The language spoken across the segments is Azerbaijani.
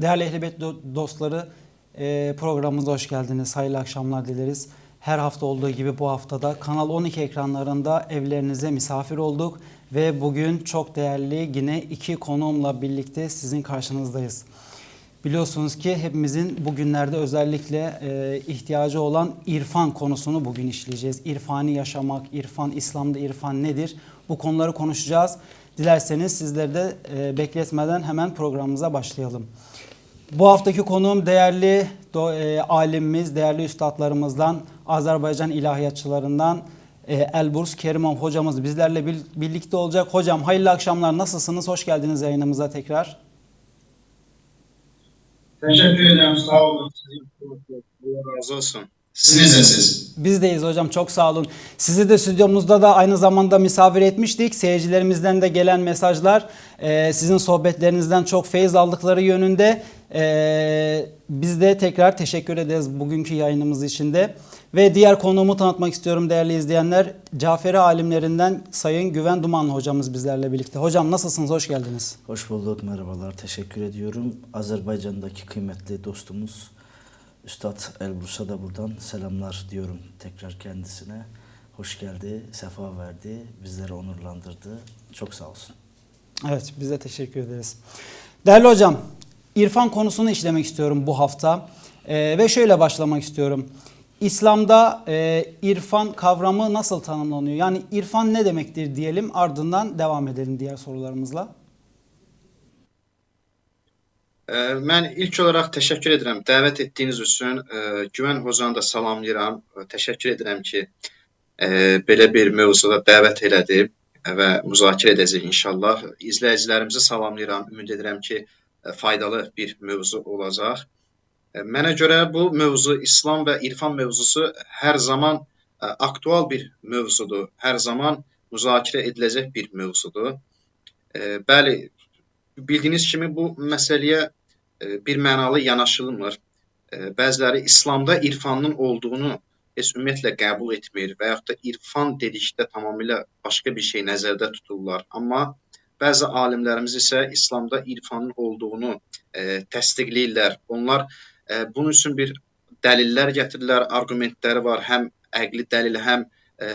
Değerli Ehlibet dostları, programımıza hoş geldiniz. Hayırlı akşamlar dileriz. Her hafta olduğu gibi bu haftada Kanal 12 ekranlarında evlerinize misafir olduk. Ve bugün çok değerli yine iki konuğumla birlikte sizin karşınızdayız. Biliyorsunuz ki hepimizin bugünlerde özellikle ihtiyacı olan irfan konusunu bugün işleyeceğiz. İrfani yaşamak, irfan, İslam'da irfan nedir? Bu konuları konuşacağız. Dilerseniz sizleri de bekletmeden hemen programımıza başlayalım. Bu haftaki konuğum değerli alimimiz, değerli üstadlarımızdan, Azerbaycan ilahiyatçılarından Elburz Kerimov hocamız bizlerle birlikte olacak. Hocam hayırlı akşamlar, nasılsınız? Hoş geldiniz yayınımıza tekrar. Teşekkür ederim, sağ olun. Allah razı olsun. Siz nasılsınız? Bizdeyiz hocam, çok sağ olun. Sizi de stüdyomuzda da aynı zamanda misafir etmiştik. Seyircilerimizden de gelen mesajlar sizin sohbetlerinizden çok feyiz aldıkları yönünde. Biz de tekrar teşekkür ederiz bugünkü yayınımız için de. Ve diğer konuğumu tanıtmak istiyorum değerli izleyenler. Caferi alimlerinden Sayın Güven Dumanlı hocamız bizlerle birlikte. Hocam nasılsınız? Hoş geldiniz. Hoş bulduk, merhabalar, teşekkür ediyorum. Azerbaycan'daki kıymetli dostumuz Üstad Elburs'a da buradan selamlar diyorum tekrar kendisine. Hoş geldi, sefa verdi, bizleri onurlandırdı. Çok sağ olsun. Evet, biz de teşekkür ederiz. Değerli hocam, İrfan konusunu işlemek istiyorum bu hafta. Ve şöyle başlamak istiyorum. İslam'da irfan kavramı nasıl tanımlanıyor? Yani irfan ne demektir diyelim, ardından devam edelim diğer sorularımızla. Mən ilk olaraq təşəkkür edirəm dəvət etdiyiniz üçün. Güvən hocanı da salamlayıram. Təşəkkür edirəm ki, belə bir mövzuda dəvət elədi və müzakirə edəcək inşallah. İzləyicilərimizi salamlayıram. Ümid edirəm ki, faydalı bir mövzu olacaq. Mənə görə bu mövzu, İslam və irfan mövzusu hər zaman aktual bir mövzudur. Hər zaman müzakirə ediləcək bir mövzudur. Bəli, bildiyiniz kimi bu məsələyə bir mənalı yanaşılmır. Bəziləri İslamda irfanın olduğunu heç ümumiyyətlə qəbul etmir və yaxud da irfan dedikdə tamamilə başqa bir şey nəzərdə tuturlar. Amma bəzi alimlərimiz isə İslamda irfanın olduğunu təsdiqləyirlər. Onlar bunun üçün bir dəlillər gətirirlər, arqumentləri var. Həm əqli dəlil, həm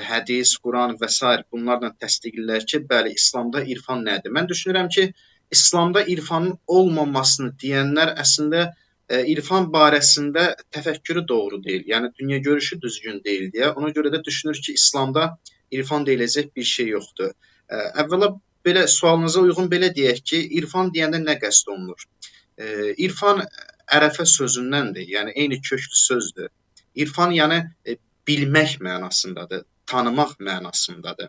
hədis, Quran və s. bunlarla təsdiqləyirlər ki, bəli, İslamda irfan nədir? Mən düşünürəm ki, İslamda irfanın olmamasını deyənlər əslində irfan barəsində təfəkkürü doğru deyil. Yəni dünya görüşü düzgün deyil deyə. Ona görə də düşünür ki, İslamda irfan deyiləcək bir şey yoxdur. Əvvəla belə sualınıza uyğun belə deyək ki, irfan deyəndə nə qəsd olunur? İrfan ərəfə sözündəndir. Yəni eyni köklü sözdür. İrfan yəni bilmək mənasındadır, tanımaq mənasındadır.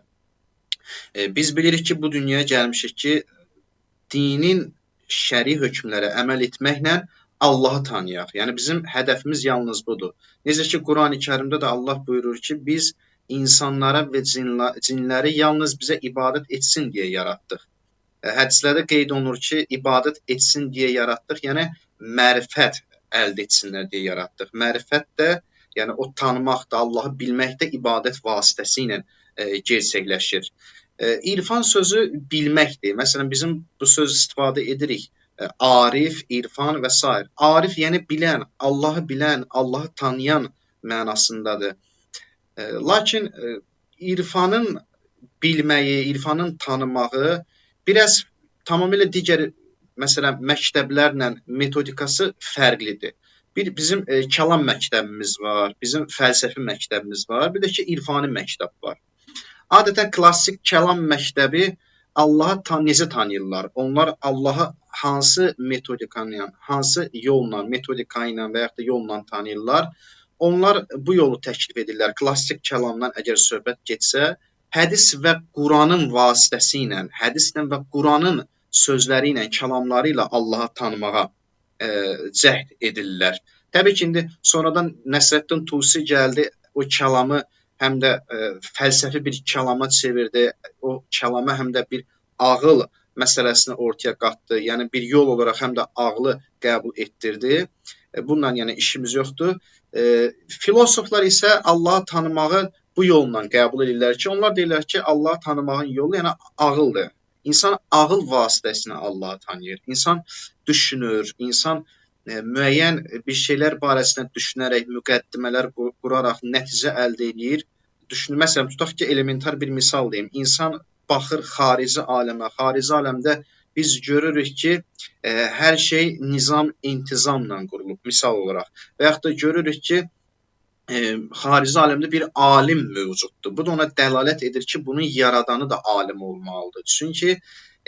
Biz bilirik ki, bu dünyaya gəlmişik ki, dinin şəri hökmlərə əməl etməklə Allahı tanıyaq. Yəni bizim hədəfimiz yalnız budur. Necə ki Qurani Kərimdə də Allah buyurur ki, biz insanlara və cinləri yalnız bizə ibadət etsin deyə yaratdıq. Hədislərdə qeyd olunur ki, ibadət etsin deyə yaratdıq, yəni mərifət əldə etsinlər deyə yaratdıq. Mərifət də, yəni o tanımaq da, Allahı bilmək də ibadət vasitəsi ilə gerçəkləşir. İrfan sözü bilməkdir. Məsələn, bizim bu söz istifadə edirik. Arif, irfan və s. Arif yəni bilən, Allahı tanıyan mənasındadır. Lakin irfanın bilməyi, irfanın tanımağı biraz tamamilə digər, məsələn, məktəblərlə metodikası fərqlidir. Bizim kəlam məktəbimiz var, bizim fəlsəfi məktəbimiz var, bir də ki, irfani məktəb var. Adətən klassik kəlam məktəbi Allahı necə tanıyırlar? Onlar Allahı hansı metodika ilə, hansı yolla, metodika ilə və yaxud da yolla tanıyırlar? Onlar bu yolu təklif edirlər. Klassik kəlamdan əgər söhbət getsə, hədis və Quranın vasitəsi ilə, hədislə və Quranın sözləri ilə, kəlamları ilə Allahı tanımağa cəhd edirlər. Təbii ki, indi sonradan Nəsrəddin Tusi gəldi, o kəlamı həm də fəlsəfi bir kəlama çevirdi, o kəlama həm də bir ağıl məsələsini ortaya qatdı. Yəni bir yol olaraq həm də ağlı qəbul etdirdi. Bununla yəni işimiz yoxdur. Filosoflar isə Allahı tanımağı bu yolla qəbul edirlər ki, onlar deyirlər ki, Allahı tanımağın yolu yəni ağıldır. İnsan ağıl vasitəsilə Allahı tanıyır. İnsan düşünür, insan müəyyən bir şeylər barəsində düşünərək, müqəddimələr quraraq nəticə əldə edir. Məsələn, tutaq ki, elementar bir misal deyim. İnsan baxır xarici aləmə. Xarici aləmdə biz görürük ki, hər şey nizam, intizamla qurulub, misal olaraq. Və yaxud da görürük ki, xarici aləmdə bir alim mövcuddur. Bu da ona dəlalət edir ki, bunun yaradanı da alim olmalıdır. Çünki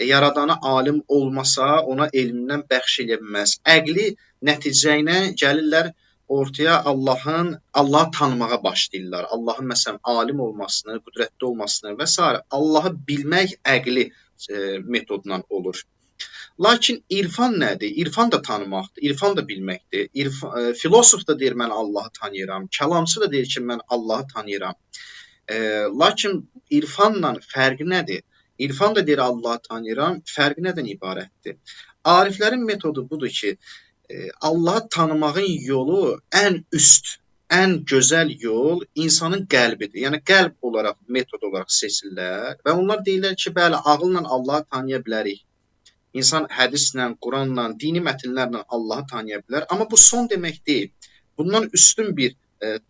yaradanı alim olmasa, ona elmindən bəxş edə bilməz. Əqli nəticə ilə gəlirlər ortaya Allahı tanımağa başlayırlar. Allahın məsələn alim olmasını, qüdrətli olmasını və s. Allahı bilmək əqli metodundan olur. Lakin irfan nədir? İrfan da tanımaqdır, irfan da bilməkdir. Filosof da deyir, mən Allahı tanıyıram. Kəlamçı da deyir ki, mən Allahı tanıyıram. Lakin irfanla fərqi nədir? İrfan da deyir, Allahı tanıyıram. Fərqi nədən ibarətdir? Ariflərin metodu budur ki, Allahı tanımağın yolu ən üst, ən gözəl yol insanın qəlbidir. Yəni, qəlb olaraq, metod olaraq seçirlər və onlar deyirlər ki, bəli, ağılla Allahı tanıya bilərik. İnsan hədislə, Quranla, dini mətnlərlə Allahı tanıya bilər. Amma bu son demək deyil. Bundan üstün bir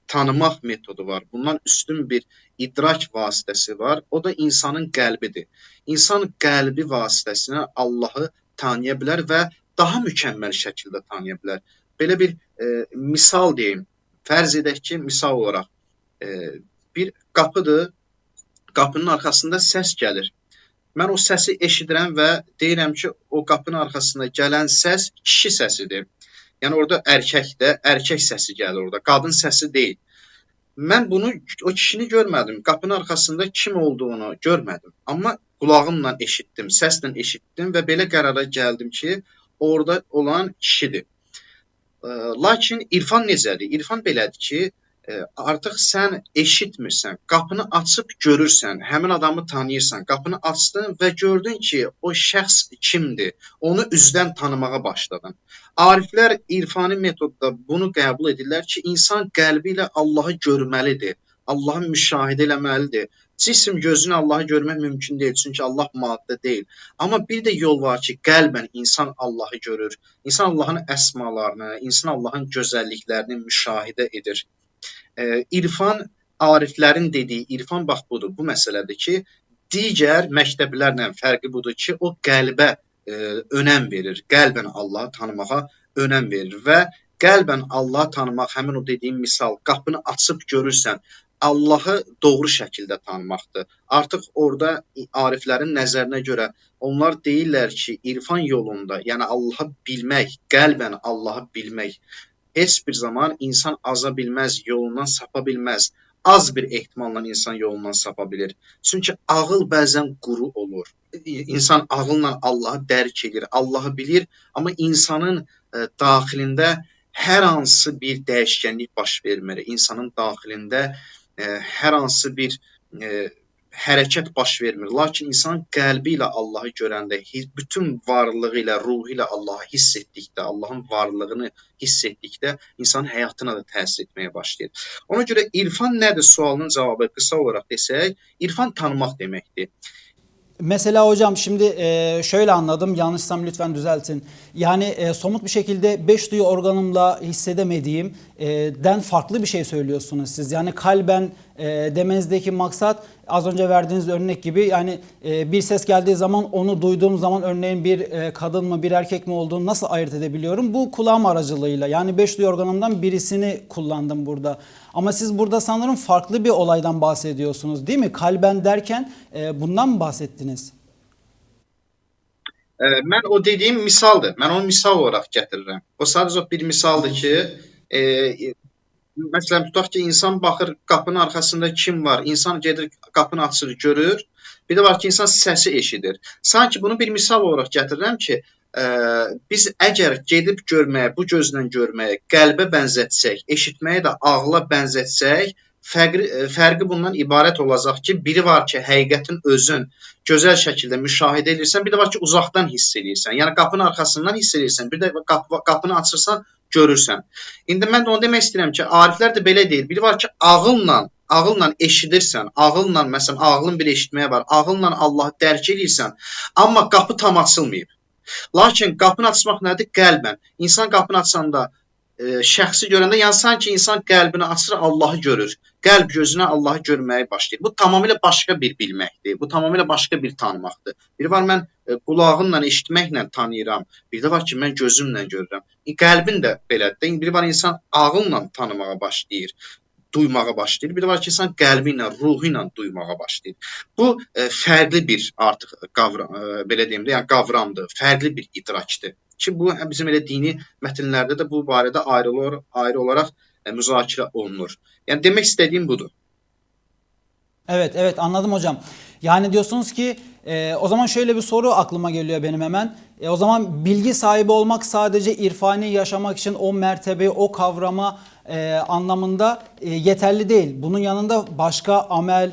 tanımaq metodu var. Bundan üstün bir idrak vasitəsi var. O da insanın qəlbidir. İnsan qəlbi vasitəsilə Allahı tanıya bilər və daha mükəmməl şəkildə tanıya bilər. Belə bir misal deyim. Fərz edək ki, misal olaraq bir qapıdır. Qapının arxasında səs gəlir. Mən o səsi eşidirəm və deyirəm ki, o qapının arxasında gələn səs kişi səsidir. Yəni orada erkək səsi gəlir orada, qadın səsi deyil. Mən bunu, o kişini görmədim, qapının arxasında kim olduğunu görmədim. Amma qulağımla eşitdim, səslə eşitdim və belə qərara gəldim ki, orada olan kişidir. Lakin irfan necədir? İrfan belədir ki, artıq sən eşitmirsən, qapını açıb görürsən, həmin adamı tanıyırsan, qapını açdın və gördün ki, o şəxs kimdir, onu üzdən tanımağa başladın. Ariflər irfani metodda bunu qəbul edirlər ki, insan qəlbi ilə Allahı görməlidir, Allahı müşahidə eləməlidir. Cisim gözünə Allahı görmək mümkün deyil, çünki Allah maddə deyil. Amma bir də yol var ki, qəlbən insan Allahı görür, insan Allahın əsmalarını, insan Allahın gözəlliklərini müşahidə edir. İrfan, ariflərin dediyi irfan bax budur, bu məsələdir ki, digər məktəblərlə fərqi budur ki, o qəlbə önəm verir, qəlbən Allahı tanımağa önəm verir və qəlbən Allahı tanımaq, həmin o dediyim misal, qapını açıb görürsən, Allahı doğru şəkildə tanımaqdır. Artıq orada ariflərin nəzərinə görə onlar deyirlər ki, irfan yolunda, yəni Allahı bilmək, qəlbən Allahı bilmək, heç bir zaman insan aza bilməz, yolundan sapa bilməz. Az bir ehtimalla insan yolundan sapa bilir. Çünki ağıl bəzən quru olur. İnsan ağılla Allahı dərk edir, Allahı bilir, amma insanın daxilində hər hansı bir dəyişkənlik baş vermir. İnsanın daxilində hər hansı bir hərəkət baş vermir. Lakin insan qəlbi ilə Allahı görəndə, bütün varlığı ilə, ruhu ilə Allahı hiss etdikdə, Allahın varlığını hiss etdikdə insanın həyatına da təsir etməyə başlayır. Ona görə irfan nədir sualının cavabı qısa olaraq desək, irfan tanımaq deməkdir. Mesela hocam şimdi şöyle anladım, yanlışsam lütfen düzeltin. Yani somut bir şekilde beş duyu organımla hissedemediğim den farklı bir şey söylüyorsunuz siz. Yani kalben demenizdeki maksat az önce verdiğiniz örnek gibi, yani bir ses geldiği zaman onu duyduğum zaman örneğin bir kadın mı bir erkek mi olduğunu nasıl ayırt edebiliyorum? Bu kulağım aracılığıyla, yani beş duyu organımdan birisini kullandım burada. Ama siz burada sanırım farklı bir olaydan bahsediyorsunuz değil mi? Kalben derken bundan mı bahsettiniz? Mən o dediyim misaldır. Mən onu misal olaraq gətirirəm. O sadəcə bir misaldır ki, məsələn, tutaq ki, insan baxır, qapının arxasında kim var? İnsan gedir, qapını açır, görür. Bir də var ki, insan səsi eşidir. Sanki bunu bir misal olaraq gətirirəm ki, biz əgər gedib görməyə, bu gözlə görməyə, qəlbə bənzətsək, eşitməyə də ağla bənzətsək, fərqi bundan ibarət olacaq ki, biri var ki, həqiqətin özün gözəl şəkildə müşahidə edirsən, bir də var ki, uzaqdan hiss edirsən. Yəni, qapının arxasından hiss edirsən, bir də qapını açırsan, görürsən. İndi mən də onu demək istəyirəm ki, ariflər də belə deyil. Biri var ki, ağılla ağılla eşidirsən, ağılla məsələn ağlın bir eşitməyə var, ağılla Allahı dərk edirsən, amma qapı tam açılmayıb. Lakin qapını açmaq nədir? Qəlbən. İnsan qapını açanda şəxsi görəndə, yəni sanki insan qəlbini açır, Allahı görür. Qəlb gözünə Allahı görməyə başlayır. Bu tamamilə başqa bir bilməkdir. Bu tamamilə başqa bir tanımaqdır. Biri var mən qulağımla eşitməklə tanıyıram. Bir də var ki mən gözümlə görürəm. Qəlbin də belədir. Biri var insan ağılla tanımağa başlayır, duymağa başlayır. Bir də var ki insan qəlbi ilə, ruhu ilə duymağa başlayır. Bu fərqli bir artıq qavram, belə deyim də, yəni qavramdır, fərqli bir idrakdır. Ki bu bizim elə dini mətnlərdə də bu barədə ayrı olaraq müzakirə olunur. Yəni demək istədiyim budur. Evet, evet, anladım hocam. Yani diyorsunuz ki o zaman şöyle bir soru aklıma geliyor benim hemen. O zaman bilgi sahibi olmak sadece irfani yaşamak için o mertebeyi, o kavrama anlamında yeterli değil. Bunun yanında başka amel,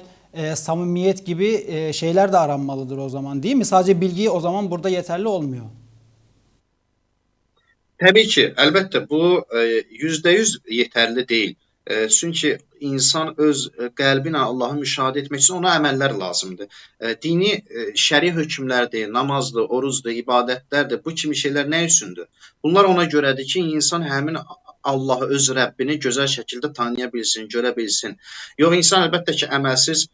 samimiyet gibi şeyler de aranmalıdır o zaman, değil mi? Sadece bilgi o zaman burada yeterli olmuyor. Təbii ki, əlbəttə bu %100 yetərli deyil. Çünki insan öz qəlbi ilə Allahı müşahidə etmək üçün ona əməllər lazımdır. Dini şəri hökmlərdir, namazdır, orucdur, ibadətlərdir. Bu kimi şeylər nə üçündür? Bunlar ona görədir ki, insan həmin Allahı, öz Rəbbini gözəl şəkildə tanıya bilsin, görə bilsin. Yox, insan əlbəttə ki, əməlsiz,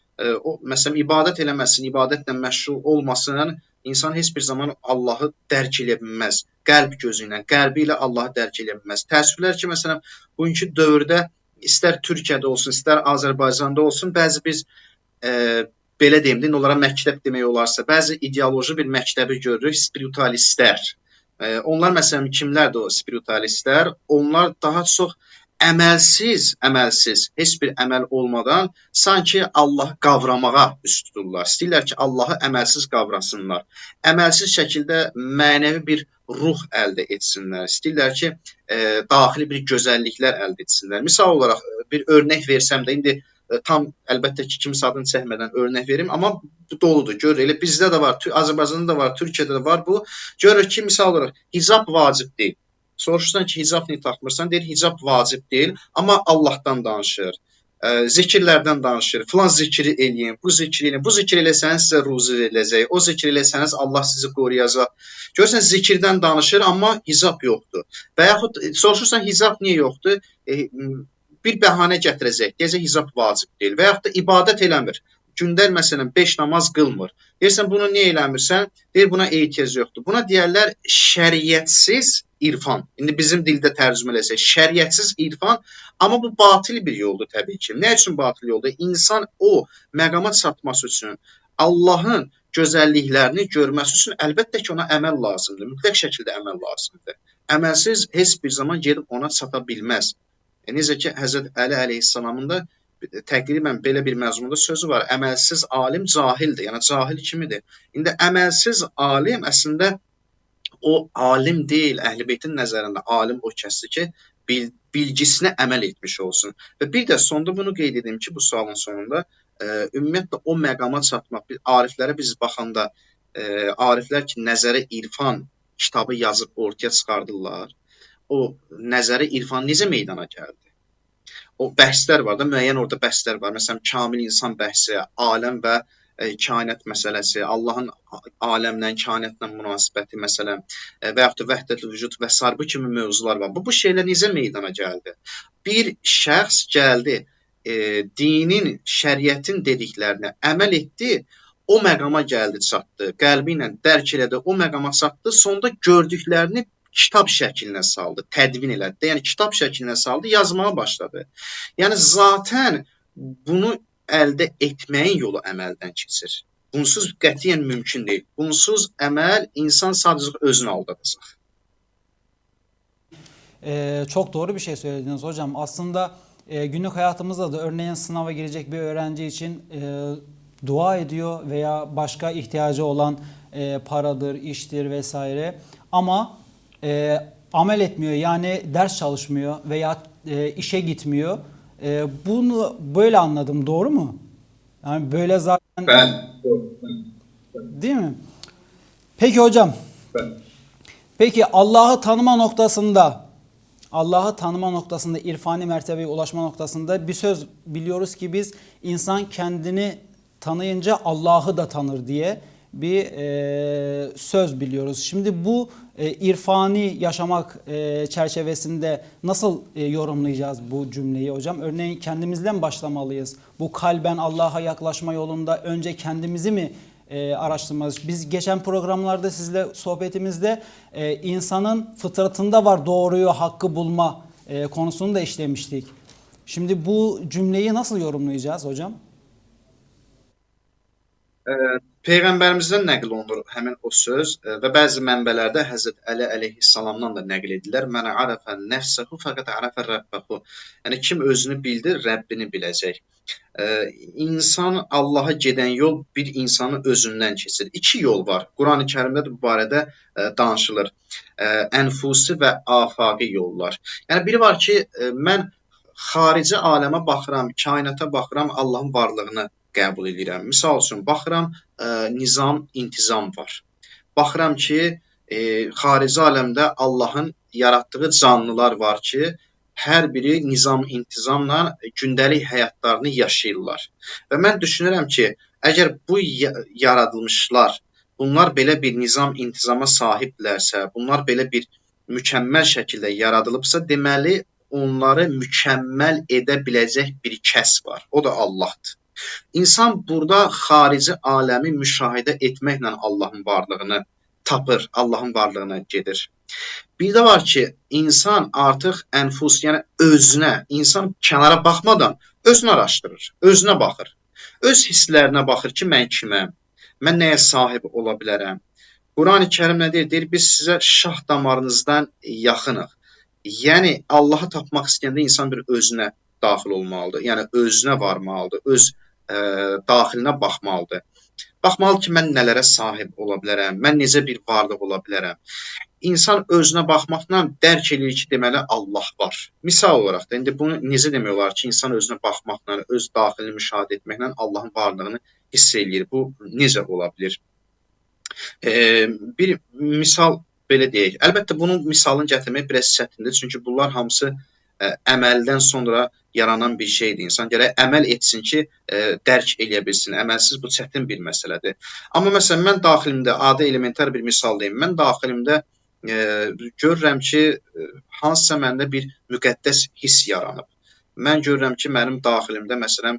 məsələn, ibadət eləməsin, ibadətlə məşğul olmasın, insan heç bir zaman Allahı dərk edə bilməz. Qəlb gözü ilə, qəlbi ilə Allahı dərk edə bilməz. Təəssüflər ki, məsələn, bugünkü dövrdə istər Türkiyədə olsun, istər Azərbaycanda olsun, bəzi biz belə deyim də, onlara məktəb demək olarsa, bəzi ideoloji bir məktəbi görürük, spiritualistlər. Onlar məsələn kimlərdir o spiritualistlər? Onlar daha çox əməlsiz, heç bir əməl olmadan sanki Allahı qavramağa üst tuturlar. İstəyirlər ki, Allahı əməlsiz qavrasınlar. Əməlsiz şəkildə mənəvi bir ruh əldə etsinlər. İstəyirlər ki, daxili bir gözəlliklər əldə etsinlər. Misal olaraq bir örnək versəm də, indi tam əlbəttə ki, kimsə adını çəkmədən örnək verim, amma bu doludur. Görür, elə bizdə də var, Azərbaycanda da var, Türkiyədə də var bu. Görür ki, misal olaraq hicab vacib deyil. Soruşsan ki, hicab niyə taxmırsan? Deyir, hicab vacib deyil, amma Allahdan danışır. Zikirlərdən danışır. Filan zikri eləyin, bu zikri eləyin. Bu zikr eləsəniz sizə ruzi veriləcək. O zikr eləsəniz Allah sizi qoruyacaq. Görürsən zikirdən danışır, amma hicab yoxdur. Və yaxud soruşursan hicab niyə yoxdur? Bir bəhanə gətirəcək. Deyəcək hicab vacib deyil. Və yaxud da ibadət eləmir. Gündə məsələn 5 namaz qılmır. Deyirsən bunu niyə eləmirsən? Deyir buna ehtiyac yoxdur. Buna deyərlər şəriətsiz irfan. İndi bizim dildə tərcümə eləsək, şəriətsiz irfan, amma bu batil bir yoldur təbii ki. Nə üçün batil yoldur? İnsan o məqama çatması üçün, Allahın gözəlliklərini görməsi üçün əlbəttə ki, ona əməl lazımdır. Mütləq şəkildə əməl lazımdır. Əməlsiz heç bir zaman gedib ona çata bilməz. Necə ki, Həzrət Əli əleyhissalamın da təqribən belə bir məzmunda sözü var. Əməlsiz alim cahildir. Yəni cahil kimidir? İndi əməlsiz alim əslində o alim deyil. Əhl-i-Beytin nəzərində alim o kəsdir ki, bilgisinə əməl etmiş olsun. Və bir də sonda bunu qeyd edim ki, bu sualın sonunda ümumiyyətlə o məqama çatmaq, ariflərə biz baxanda, ariflər ki, Nəzərə İrfan kitabı yazıb ortaya çıxardırlar. O Nəzərə İrfan necə meydana gəldi? O bəhslər var da, müəyyən orada bəhslər var. Məsələn, kamil insan bəhsi, aləm və kainat məsələsi, Allahın aləmlə, kainatla münasibəti məsələn və yaxud da vəhdətül vücud və s. bu kimi mövzular var. Bu şeylər necə meydana gəldi? Bir şəxs gəldi, dinin, şəriətin dediklərinə əməl etdi, o məqama gəldi, çatdı, qəlbi ilə dərk elədi, o məqama çatdı, sonda gördüklərini kitab şəklinə saldı, tədvin elədi. Yəni kitab şəklinə saldı, yazmağa başladı. Yəni zaten bunu əldə etməyin yolu əməldən keçir. Bunsuz qətiyyən mümkün deyil. Bunsuz əməl insan sadəcə özünü aldadacaq. Çok doğru bir şey söylediniz hocam. Aslında günlük hayatımızda da örneğin sınava girecek bir öğrenci için dua ediyor veya başka ihtiyacı olan paradır, iştir vesaire. Ama amel etmiyor, yani ders çalışmıyor veya işe gitmiyor. Bunu böyle anladım, doğru mu? Yani böyle zaten değil mi? Peki hocam. Peki Allah'ı tanıma noktasında Allah'ı tanıma noktasında, irfani mertebeye ulaşma noktasında bir söz biliyoruz ki biz, insan kendini tanıyınca Allah'ı da tanır diye bir söz biliyoruz. Şimdi bu irfani yaşamak çerçevesinde nasıl yorumlayacağız bu cümleyi hocam? Örneğin kendimizden başlamalıyız. Bu kalben Allah'a yaklaşma yolunda önce kendimizi mi araştırmalıyız? Biz geçen programlarda sizle sohbetimizde insanın fıtratında var doğruyu, hakkı bulma konusunu da işlemiştik. Şimdi bu cümleyi nasıl yorumlayacağız hocam? Peyğəmbərimizdən nəql olunur həmin o söz və bəzi mənbələrdə Həzrət Əli əleyhissalamdan da nəql edilir. Mən ərəfə nəfsəhu fəqət ərəfə rəbbəhu. Yəni kim özünü bildir, Rəbbini biləcək. İnsan Allaha gedən yol bir insanın özündən keçir. İki yol var. Qurani-Kərimdə də bu barədə danışılır. Ənfusi və afaqi yollar. Yəni biri var ki, mən xarici aləmə baxıram, kainata baxıram, Allahın varlığını qəbul edirəm. Misal üçün baxıram, nizam, intizam var. Baxıram ki, xarici aləmdə Allahın yaratdığı canlılar var ki, hər biri nizam, intizamla gündəlik həyatlarını yaşayırlar. Və mən düşünürəm ki, əgər bu yaradılmışlar, bunlar belə bir nizam, intizama sahibdirlərsə, bunlar belə bir mükəmməl şəkildə yaradılıbsa, deməli onları mükəmməl edə biləcək bir kəs var. O da Allahdır. İnsan burada xarici aləmi müşahidə etməklə Allahın varlığını tapır, Allahın varlığına gedir. Bir də var ki, insan artıq ənfus, yəni özünə, insan kənara baxmadan özünü araşdırır, özünə baxır. Öz hisslərinə baxır ki, mən kiməm, mən nəyə sahib ola bilərəm. Qurani-Kərim nə deyir? Deyir, biz sizə şah damarınızdan yaxınıq. Yəni, Allahı tapmaq istəyəndə insan bir özünə daxil olmalıdır. Yəni, özünə varmalıdır, öz daxilinə baxmalıdır. Baxmalı ki, mən nələrə sahib ola bilərəm, mən necə bir varlıq ola bilərəm. İnsan özünə baxmaqla dərk edir ki, deməli Allah var. Misal olaraq da, indi bunu necə demək olar ki, insan özünə baxmaqla, öz daxilini müşahidə etməklə Allahın varlığını hiss eləyir. Bu necə ola bilir? Bir misal belə deyək. Əlbəttə, bunun misalını gətirmək biraz çətindir. Çünki bunlar hamısı əməldən sonra yaranan bir şeydir. İnsan gərək əməl etsin ki, dərk eləyə bilsin. Əməlsiz bu çətin bir məsələdir. Amma məsələn, mən daxilimdə, adi elementar bir misal deyim. Mən daxilimdə görürəm ki, hansısa məndə bir müqəddəs hiss yaranıb. Mən görürəm ki, mənim daxilimdə məsələn,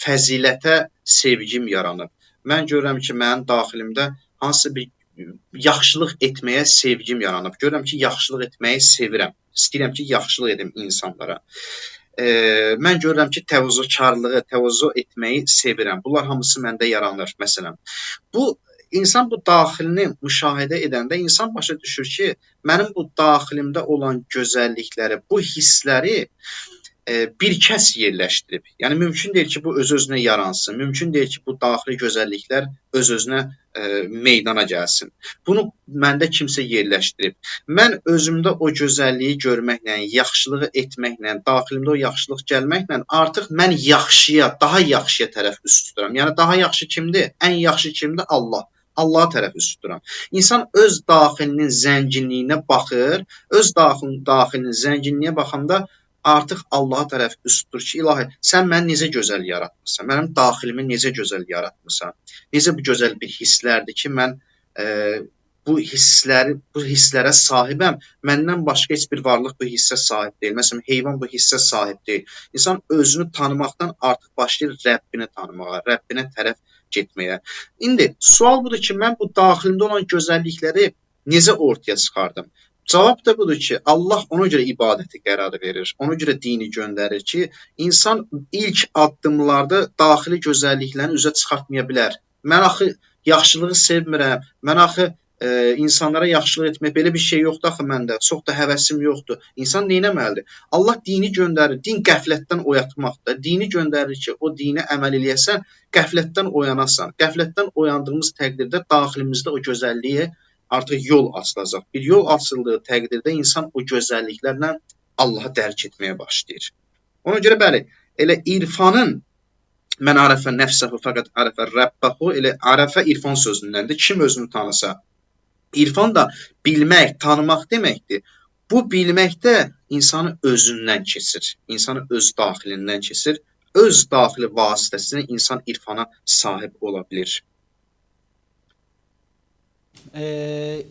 fəzilətə sevgim yaranıb. Mən görürəm ki, mənim daxilimdə hansısa bir yaxşılıq etməyə sevgim yaranıb. Görürəm ki, yaxşılıq etməyi sevirəm. İstəyirəm ki, yaxşılıq edim insanlara. Mən görürəm ki, təvazökarlığı, təvazö etməyi sevirəm. Bunlar hamısı məndə yaranır, məsələn. İnsan bu daxilini müşahidə edəndə insan başa düşür ki, mənim bu daxilimdə olan gözəllikləri, bu hissləri bir kəs yerləşdirib. Yəni, mümkün deyil ki, bu öz-özünə yaransın. Mümkün deyil ki, bu daxili gözəlliklər öz-özünə meydana gəlsin. Bunu məndə kimsə yerləşdirib. Mən özümdə o gözəlliyi görməklə, yaxşılığı etməklə, daxilimdə o yaxşılıq gəlməklə artıq mən yaxşıya, daha yaxşıya tərəf üst tuturam. Yəni, daha yaxşı kimdir? Ən yaxşı kimdir? Allah. Allaha tərəf üst tuturam. İnsan öz daxilinin zənginliyinə baxır, öz daxilinin zənginliyə baxanda artıq Allaha tərəf üst tutur ki, ilahi, sən məni necə gözəl yaratmısan, mənim daxilimi necə gözəl yaratmısan, necə bu gözəl bir hisslərdir ki, mən bu hisslərə sahibəm, məndən başqa heç bir varlıq bu hissə sahib deyil. Məsələn, heyvan bu hissə sahib deyil. İnsan özünü tanımaqdan artıq başlayır Rəbbini tanımağa, Rəbbinə tərəf getməyə. İndi, sual budur ki, mən bu daxilimdə olan gözəllikləri necə ortaya çıxardım? Cavab da budur ki, Allah ona görə ibadəti qərar verir, ona görə dini göndərir ki, insan ilk addımlarda daxili gözəlliklərini üzə çıxartmaya bilər. Mən axı yaxşılığı sevmirəm, mən axı insanlara yaxşılıq etmək, belə bir şey yoxdur axı məndə, çox da həvəsim yoxdur. İnsan neynəməlidir? Allah dini göndərir, din qəflətdən oyatmaqdır. Dini göndərir ki, o dinə əməl eləyəsən, qəflətdən oyanasan. Qəflətdən oyandığımız təqdirdə daxilimizdə o gözəlliyə artıq yol açılacaq. Bir yol açıldığı təqdirdə insan o gözəlliklərlə Allahı dərk etməyə başlayır. Ona görə bəli, elə irfanın mən ərəfə nəfsəhu fəqət ərəfə rəbbəhu, elə ərəfə irfan sözündəndir. Kim özünü tanısa. İrfan da bilmək, tanımaq deməkdir. Bu bilməkdə insanı özündən keçir, insanı öz daxilindən keçir, öz daxili vasitəsilə insan irfana sahib ola bilir.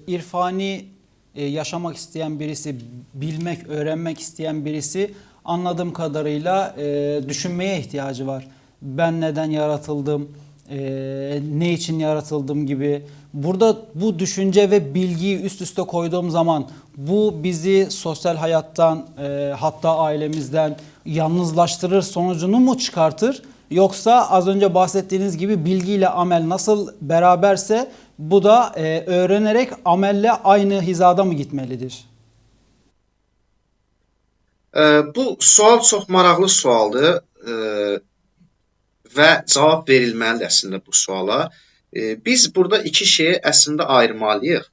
İrfani yaşamak isteyen birisi, bilmek, öğrenmek isteyen birisi anladığım kadarıyla düşünmeye ihtiyacı var. Ben neden yaratıldım, ne için yaratıldım gibi. Burada bu düşünce ve bilgiyi üst üste koyduğum zaman bu bizi sosyal hayattan, hatta ailemizden yalnızlaştırır sonucunu mu çıkartır? Yoksa az önce bahsettiğiniz gibi bilgiyle amel nasıl beraberse bu da öğrenerek amelle aynı hizada mı gitmelidir? Bu sual çox maraqlı sualdır və cavab verilməlidir əslində bu suala. Biz burada iki şeyi əslində ayırmalıyıq.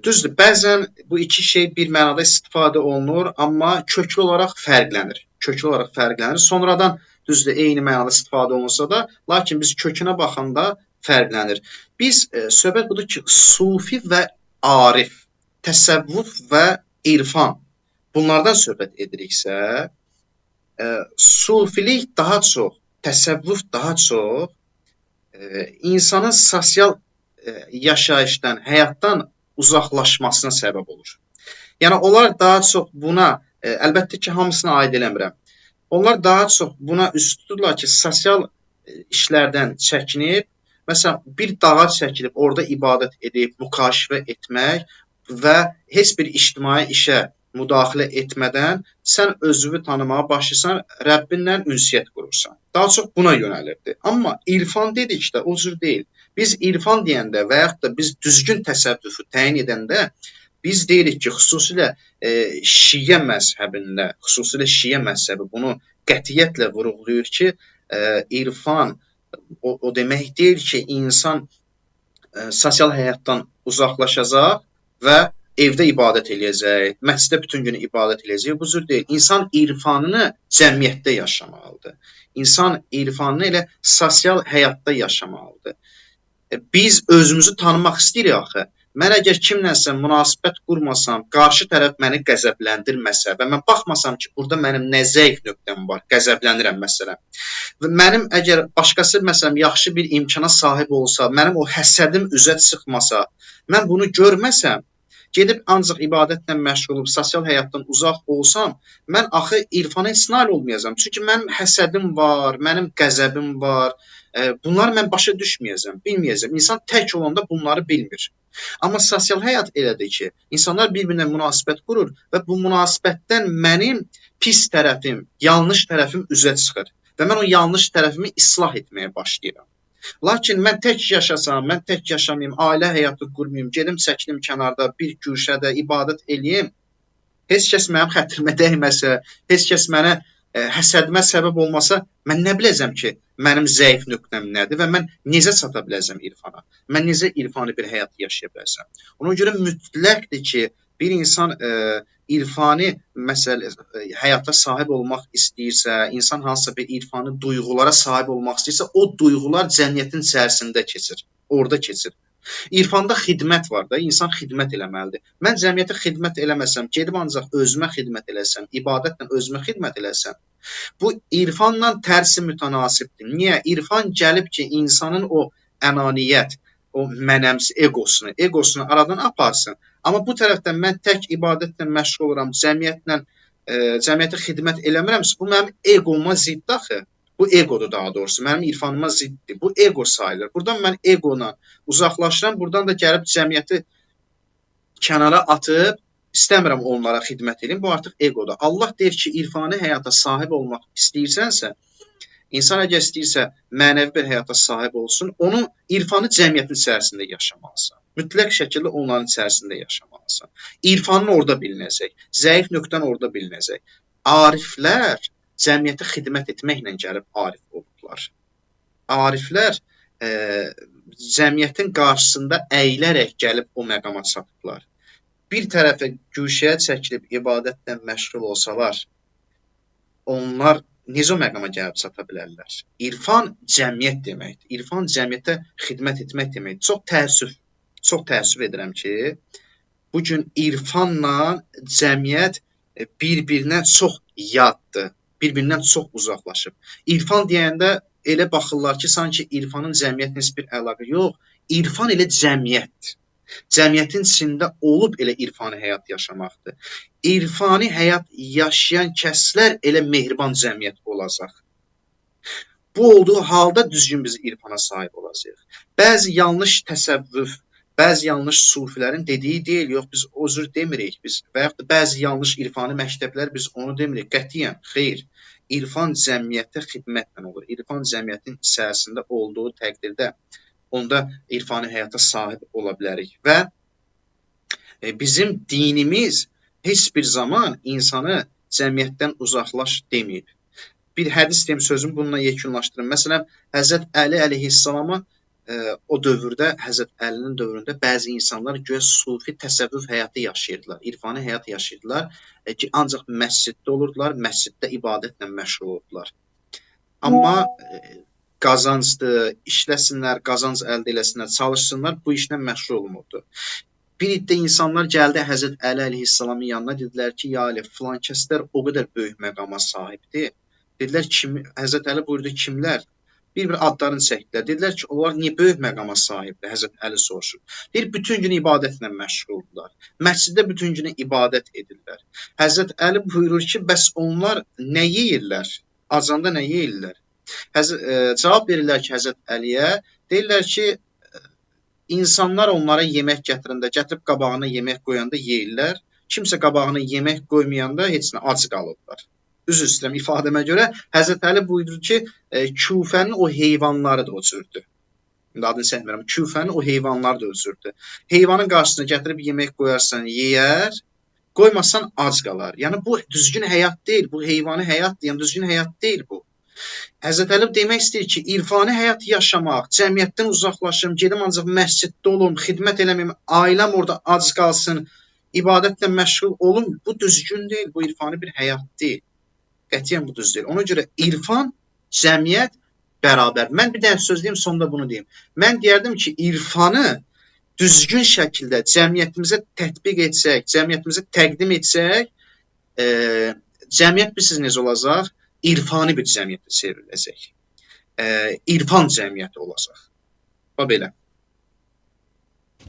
Düzdür, bəzən bu iki şey bir mənada istifadə olunur, amma köklü olaraq fərqlənir. Köklü olaraq fərqlənir. Sonradan düzdür, eyni mənada istifadə olunsa da, lakin biz kökünə baxanda fərqlənir. Biz söhbət budur ki, sufi və arif, təsəvvüf və irfan bunlardan söhbət ediriksə, sufilik daha çox, təsəvvüf daha çox insanın sosial yaşayışdan, həyatdan uzaqlaşmasına səbəb olur. Yəni onlar daha çox buna, əlbəttə ki, hamısına aid eləmirəm. Onlar daha çox buna üst tuturlar ki, sosial işlərdən çəkinib, məsələn, bir dağa çəkilib, orada ibadət edib, mükaşifə etmək və heç bir ictimai işə müdaxilə etmədən sən özünü tanımağa başlayırsan, Rəbbinlə ünsiyyət qurursan. Daha çox buna yönəlirdi. Amma irfan dedikdə o cür deyil. Biz irfan deyəndə və yaxud da biz düzgün təsəvvüfü təyin edəndə biz deyirik ki, xüsusilə Şiə məzhəbi bunu qətiyyətlə vurğulayır ki, irfan o demək deyil ki, insan sosial həyatdan uzaqlaşacaq və evdə ibadət eləyəcək, məsciddə bütün gün ibadət eləyəcək. Bu cür deyil. İnsan irfanını cəmiyyətdə yaşamalıdır. İnsan irfanını elə sosial həyatda yaşamalıdır. Biz özümüzü tanımaq istəyirik axı. Mən əgər kimləsə münasibət qurmasam, qarşı tərəf məni qəzəbləndirməsə və mən baxmasam ki, burada mənim nə zəif nöqtəm var, qəzəblənirəm məsələn. Və mənim əgər başqası məsələn yaxşı bir imkana sahib olsa, mənim o həsədim üzə çıxmasa, mən bunu görməsəm, gedib ancaq ibadətlə məşğul olub sosial həyatdan uzaq olsam, mən axı irfana heç nail olmayacağam. Çünki mənim həsədim var, mənim qəzəbim var. Bunları mən başa düşməyəcəm, bilməyəcəm. İnsan tək olanda bunları bilmir. Amma sosial həyat elədir ki, insanlar bir-birinə münasibət qurur və bu münasibətdən mənim pis tərəfim, yanlış tərəfim üzə çıxır və mən o yanlış tərəfimi islah etməyə başlayıram. Lakin mən tək yaşasam, mən tək yaşamayım, ailə həyatı qurmayım, gedim çəkilim kənarda bir güşədə ibadət eləyim, heç kəs mənim xətrimə dəyməsə, heç kəs mənə həsədimə səbəb olmasa, mən nə biləcəm ki, mənim zəif nöqtəm nədir və mən necə çata biləcəm irfana? Mən necə irfani bir həyat yaşaya biləcəm? Ona görə mütləqdir ki, bir insan irfani həyata sahib olmaq istəyirsə, insan hansısa bir irfani duyğulara sahib olmaq istəyirsə, o duyğular cəmiyyətin içərisində keçir, orada keçir. İrfanda xidmət var da, insan xidmət eləməlidir. Mən cəmiyyətə xidmət eləməsəm, gedib ancaq özümə xidmət eləsəm, ibadətlə özümə xidmət eləsəm, bu irfanla tərsi mütənasibdir. Niyə? İrfan gəlib ki, insanın o ənaniyyət, o mənəmsi egosunu aradan aparsın. Amma bu tərəfdən mən tək ibadətlə məşğul oluram, cəmiyyətə xidmət eləmirəmsə, bu mənim egoma ziddir axı. Bu egodur daha doğrusu, mənim irfanıma ziddir. Bu ego sayılır. Buradan mən egona uzaqlaşıram, buradan da gəlib cəmiyyəti kənara atıb, istəmirəm onlara xidmət edeyim, bu artıq egodur. Allah deyir ki, irfani həyata sahib olmaq istəyirsənsə, insan əgər istəyirsə mənəvi bir həyata sahib olsun, onu irfanı cəmiyyətin içərisində yaşamalısan. Mütləq şəkildə onların içərisində yaşamalısan. İrfanın orada bilinəcək, zəif nöqtən orada bilinəcək. Ariflər cəmiyyətə xidmət etməklə gəlib arif olublar. Ariflər cəmiyyətin qarşısında əyilərək gəlib o məqama çatıblar. Bir tərəfə güşəyə çəkilib ibadətlə məşğul olsalar, onlar necə o məqama gəlib çata bilərlər? İrfan cəmiyyət deməkdir. İrfan cəmiyyətə xidmət etmək deməkdir. Çox təəssüf edirəm ki, bu gün irfanla cəmiyyət bir-birindən çox yaddır, bir-birindən çox uzaqlaşıb. İrfan deyəndə elə baxırlar ki, sanki irfanın cəmiyyətlə heç bir əlaqə yox. İrfan elə cəmiyyətdir. Cəmiyyətin içində olub elə irfani həyat yaşamaqdır. İrfani həyat yaşayan kəslər elə mehriban cəmiyyət olacaq. Bu olduğu halda düzgün biz irfana sahib olacağıq. Bəzi yanlış təsəvvüf, bəzi yanlış sufilərin dediyi deyil, yox biz o cür demirik biz və yaxud da bəzi yanlış irfani məktəblər biz onu demirik. Qətiyyən, xeyr. İrfan cəmiyyətə xidmətlə olur. İrfan cəmiyyətin içərisində olduğu təqdirdə onda irfani həyata sahib ola bilərik və bizim dinimiz heç bir zaman insanı cəmiyyətdən uzaqlaş deməyib. Bir hədis deyim, sözümü bununla yekunlaşdırım. Məsələn, Həzrət Əli əleyhissalama o dövrdə, Həzrət Əlinin dövründə bəzi insanlar göyə sufi təsəvvüf həyatı yaşayırdılar, irfani həyat yaşayırdılar ki, ancaq məsciddə olurdular, məsciddə ibadətlə məşğul olurdular. Amma qazancdır, işləsinlər, qazanc əldə eləsinlər, çalışsınlar, bu işlə məşğul olmurdu. Bir iddə insanlar gəldi Həzrət Əli əleyhissalamın yanına, dedilər ki, ya Əli, filan kəslər o qədər böyük məqama sahibdir. Dedilər ki, Həzrət Əli buyurdu, kimlər? Bir adlarını çəkdilər. Dedilər ki, onlar niyə böyük məqama sahibdir? Həzrət Əli soruşur. Deyir, bütün gün ibadətlə məşğuldurlar. Məsciddə bütün günü ibadət edirlər. Həzrət Əli buyurur ki, bəs onlar nə yeyirlər? Acanda nə yeyirlər? Cavab verirlər ki, Həzrət Əliyə, deyirlər ki, insanlar onlara yemək gətirəndə, gətirib qabağına yemək qoyanda yeyirlər. Kimsə qabağına yemək qoymayanda heç nə ac qalırlar. Üzr istəyirəm ifadəmə görə, Həzrət Əli buyurur ki, Küfənin o heyvanları da o cürdür. Adını çəkmirəm, Küfənin o heyvanları da o cürdür. Heyvanın qarşısına gətirib yemək qoyarsan, yeyər, qoymasan ac qalar. Yəni, bu düzgün həyat deyil, bu heyvani həyatdır, yəni düzgün həyat deyil bu. Həzrət Əli demək istəyir ki, irfani həyat yaşamaq, cəmiyyətdən uzaqlaşım, gedim ancaq məsciddə olum, xidmət eləməyim, ailəm orada ac qalsın, ibadətlə məşğul olum, bu düzgün deyil, bu irfani bir həyat deyil. Qətiyyən bu düz deyil. Ona görə irfan, cəmiyyət bərabər. Mən bir dənə söz deyim, sonunda bunu deyim. Mən deyərdim ki, irfanı düzgün şəkildə cəmiyyətimizə tətbiq etsək, cəmiyyətimizə təqdim etsək, cəmiyyət bilirsiniz necə olacaq? İrfani bir cəmiyyətə çevriləcək. İrfan cəmiyyəti olacaq. O belə.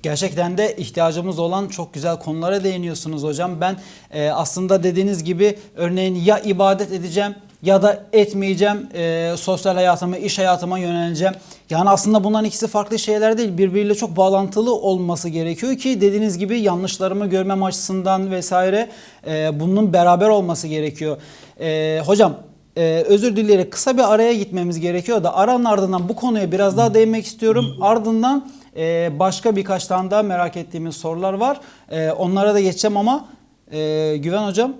Gerçekten de ihtiyacımız olan çok güzel konulara değiniyorsunuz hocam. Ben aslında dediğiniz gibi örneğin ya ibadet edeceğim ya da etmeyeceğim, sosyal hayatıma, iş hayatıma yöneleceğim. Yani aslında bunların ikisi farklı şeyler değil. Birbiriyle çok bağlantılı olması gerekiyor ki dediğiniz gibi yanlışlarımı görmem açısından vesaire bunun beraber olması gerekiyor. Hocam özür dileyerek kısa bir araya gitmemiz gerekiyor da aranın ardından bu konuya biraz daha değinmek istiyorum. Ardından başka birkaç tane daha merak ettiğimiz sorular var. Onlara da geçeceğim ama Güven hocam.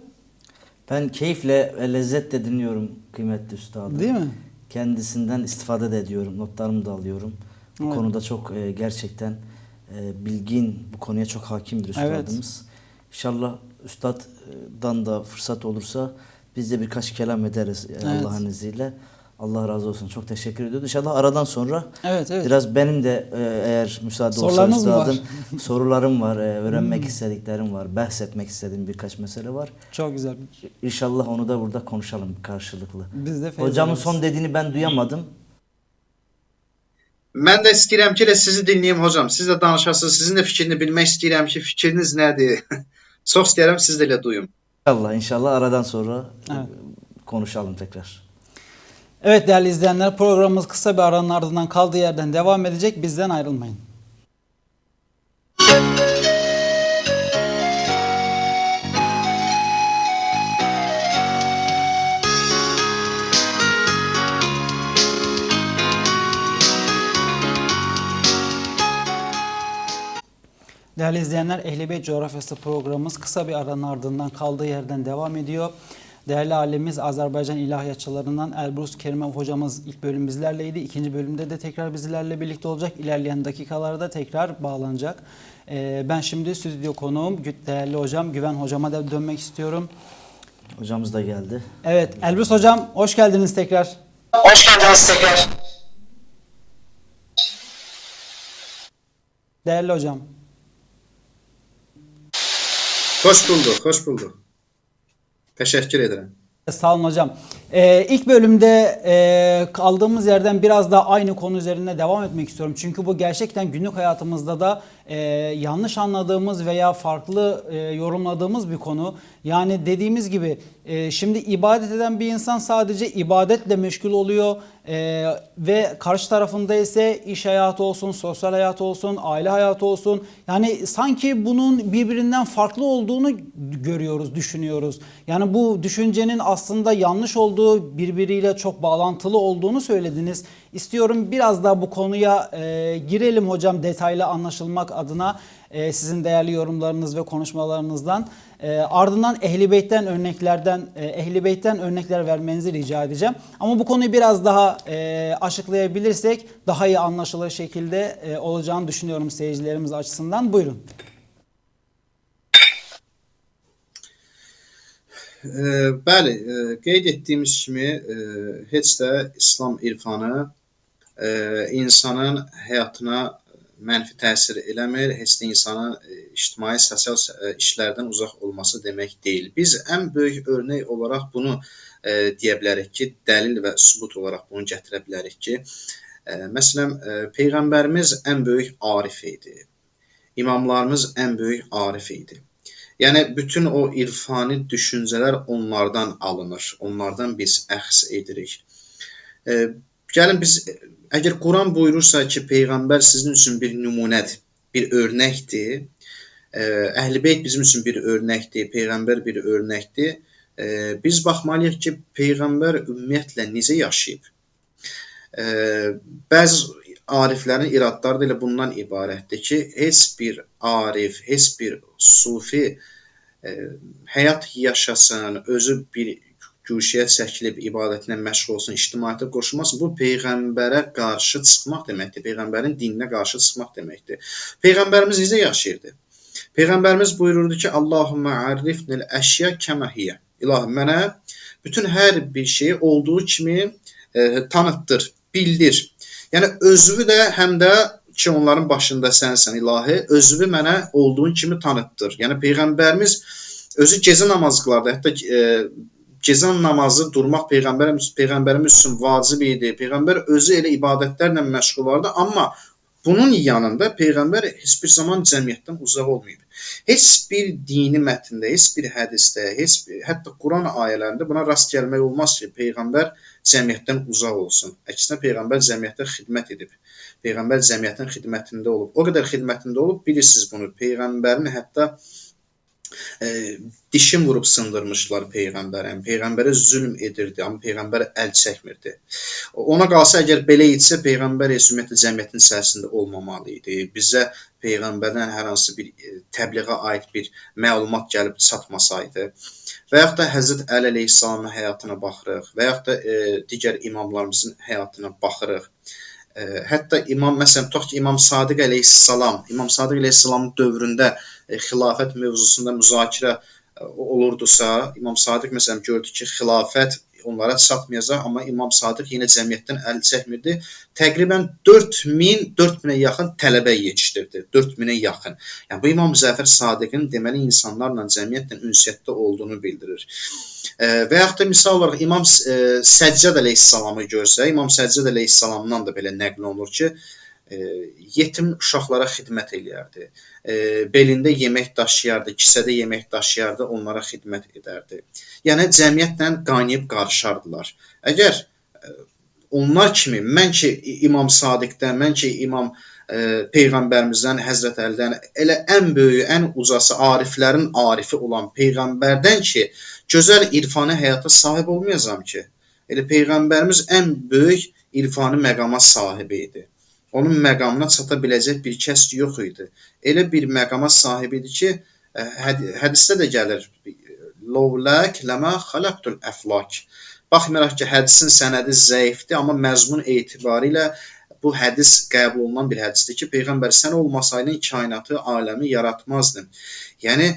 Ben keyifle ve lezzetle dinliyorum kıymetli üstadım. Değil mi? Kendisinden istifade de ediyorum. Notlarımı da alıyorum. Bu Evet. konuda çok gerçekten bilgin, bu konuya çok hakimdir üstadımız. Evet. İnşallah üstaddan da fırsat olursa biz de birkaç kelam ederiz Allah'ın izniyle. Allah razı olsun. Çok teşekkür ediyoruz. İnşallah aradan sonra biraz benim de eğer müsaade olsa üstadım sorularım var, öğrenmek istediklerim var, bahsetmek istediğim birkaç mesele var. Çok güzel. İnşallah onu da burada konuşalım karşılıklı. Biz de Hocamın son dediğini ben duyamadım. Mən də istəyirəm ki, elə sizi dinləyim hocam. Siz də danışasınız. Sizin də fikrini bilmək istəyirəm ki, fikriniz nədir? Çox istəyirəm siz də elə duyun. İnşallah aradan sonra konuşalım tekrar. Evet değerli izleyenler, programımız kısa bir aranın ardından kaldığı yerden devam edecek. Bizden ayrılmayın. Değerli izleyenler, Ehl-i Beyt Coğrafyası programımız kısa bir aranın ardından kaldığı yerden devam ediyor. Değerli alemimiz Azerbaycan ilahiyatçılarından Elbrus Kerimov hocamız ilk bölüm bizlerleydi. İkinci bölümde de tekrar bizlerle birlikte olacak. İlerleyen dakikalarda tekrar bağlanacak. Ben şimdi stüdyo konuğum değerli hocam Güven hocama da dönmek istiyorum. Hocamız da geldi. Evet Elbrus hocam hoş geldiniz tekrar. Hoş geldiniz tekrar. Değerli hocam. Hoş bulduk, hoş bulduk. Teşekkür ederim. Sağ olun hocam. İlk bölümde kaldığımız yerden biraz daha aynı konu üzerine devam etmek istiyorum. Çünkü bu gerçekten günlük hayatımızda da yanlış anladığımız veya farklı yorumladığımız bir konu. Yani dediğimiz gibi şimdi ibadet eden bir insan sadece ibadetle meşgul oluyor. Ve karşı tarafında ise iş hayatı olsun, sosyal hayatı olsun, aile hayatı olsun. Yani sanki bunun birbirinden farklı olduğunu görüyoruz, düşünüyoruz. Yani bu düşüncenin aslında yanlış olduğu, birbiriyle çok bağlantılı olduğunu söylediniz. İstiyorum biraz daha bu konuya girelim hocam, detaylı anlaşılmak adına sizin değerli yorumlarınız ve konuşmalarınızdan. Ardından Ehl-i Beyt'ten örnekler vermenizi rica edeceğim. Ama bu konuyu biraz daha açıklayabilirsek daha iyi anlaşılır şekilde olacağını düşünüyorum seyircilerimiz açısından. Buyurun. Bəli, qeyd etdiyimiz kimi heç də İslam irfanı insanın həyatına mənfi təsir eləmir, heç də insanın ictimai sosial işlərdən uzaq olması demək deyil. Biz ən böyük örnək olaraq bunu deyə bilərik ki, dəlil və sübut olaraq bunu gətirə bilərik ki, məsələn, Peyğəmbərimiz ən böyük arif idi. İmamlarımız ən böyük arif idi. Yəni, bütün o irfani düşüncələr onlardan alınır, onlardan biz əxz edirik. Gəlin biz, əgər Quran buyurursa ki, Peyğəmbər sizin üçün bir nümunədir, bir örnəkdir, Əhl-i Beyt bizim üçün bir örnəkdir, Peyğəmbər bir örnəkdir, biz baxmalıyıq ki, Peyğəmbər ümumiyyətlə necə yaşayıb? Bəzi ariflərin iradları da elə bundan ibarətdir ki, heç bir arif, heç bir sufi həyat yaşasın, özü bir güşəyə çəkilib ibadətinə məşğul olsun, ictimaiyyətə qoşulmasın. Bu Peyğəmbərə qarşı çıxmaq deməkdir, Peyğəmbərin dininə qarşı çıxmaq deməkdir. Peyğəmbərimiz necə yaşayırdı? Peyğəmbərimiz buyururdu ki, Allahümmə ərrifnil əşya kəməhiyyə. İlahi, mənə bütün hər bir şeyi olduğu kimi tanıtdır, bildir. Yəni, özünü də həm də ki, onların başında sənsən ilahi, özünü mənə olduğun kimi tanıtdır. Yəni, Peyğəmbərimiz özü gecə namazı qılardı. Hətta gecə namazı durmaq Peyğəmbərimiz üçün vacib idi. Peyğəmbər özü elə ibadətlərlə məşğul vardı. Amma bunun yanında Peyğəmbər heç bir zaman cəmiyyətdən uzaq olmayıb. Heç bir dini mətndə, heç bir hədisdə, hətta Quran ayələrində buna rast gəlmək olmaz ki, Peyğəmbər cəmiyyətdən uzaq olsun. Əksinə, Peyğəmbər cəmiyyətə xidmət edib. Peyğəmbər cəmiyyətin xidmətində olub. O qədər xidmətində olub, bilirsiniz bunu. Peyğəmbərin hətta dişin vurub sındırmışlar Peyğəmbərə. Peyğəmbərə zülm edirdi, amma Peyğəmbər əl çəkmirdi. Ona qalsa, əgər belə etsə, Peyğəmbər ümumiyyətlə cəmiyyətin içərisində olmamalı idi. Bizə Peyğəmbərdən hər hansı bir təbliğə aid bir məlumat gəlib çatmasaydı və yaxud da Həzrət Əli əleyhissalamın həyatına baxırıq və yaxud da digər imamlarımızın həyatına baxırıq. Hətta məsələn, tutaq ki, İmam Sadiq əleyhissalamın dövründə xilafət mövzusunda müzakirə olurdusa, İmam Sadiq məsələn gördü ki, xilafət onlara çatmayacaq, amma İmam Sadiq yenə cəmiyyətdən əl çəkmirdi. Təqribən 4000-ə yaxın tələbə yetişdirdi. 4000-ə yaxın. Yəni, bu İmam Cəfər Sadiqin deməli insanlarla, cəmiyyətlə ünsiyyətdə olduğunu bildirir. Və yaxud da misal olaraq İmam Səccad əleyhissalamı görsə, İmam Səccad əleyhissalamdan da belə nəql olunur ki, yetim uşaqlara xidmət eləyərdi. Belində yemək daşıyardı, kisədə yemək daşıyardı, onlara xidmət edərdi. Yəni, cəmiyyətlə qaynayıb qarışardılar. Əgər onlar kimi, mən ki İmam Sadiqdən, mən ki İmam Peyğəmbərimizdən, Həzrət Əlidən, elə ən böyük, ən ucası, ariflərin arifi olan Peyğəmbərdən ki, gözəl irfani həyata sahib olmayacam ki. Elə Peyğəmbərimiz ən böyük irfani məqama sahib idi. Onun məqamına çata biləcək bir kəs yox idi. Elə bir məqama sahib idi ki, hədisdə də gəlir, Lovlək ləmə xaləqtul əflak. Baxmayaraq ki, hədisin sənədi zəifdir, amma məzmun etibarilə bu hədis qəbul olunan bir hədisdir ki, Peyğəmbər sən olmasaydın kainatı, aləmi yaratmazdın. Yəni,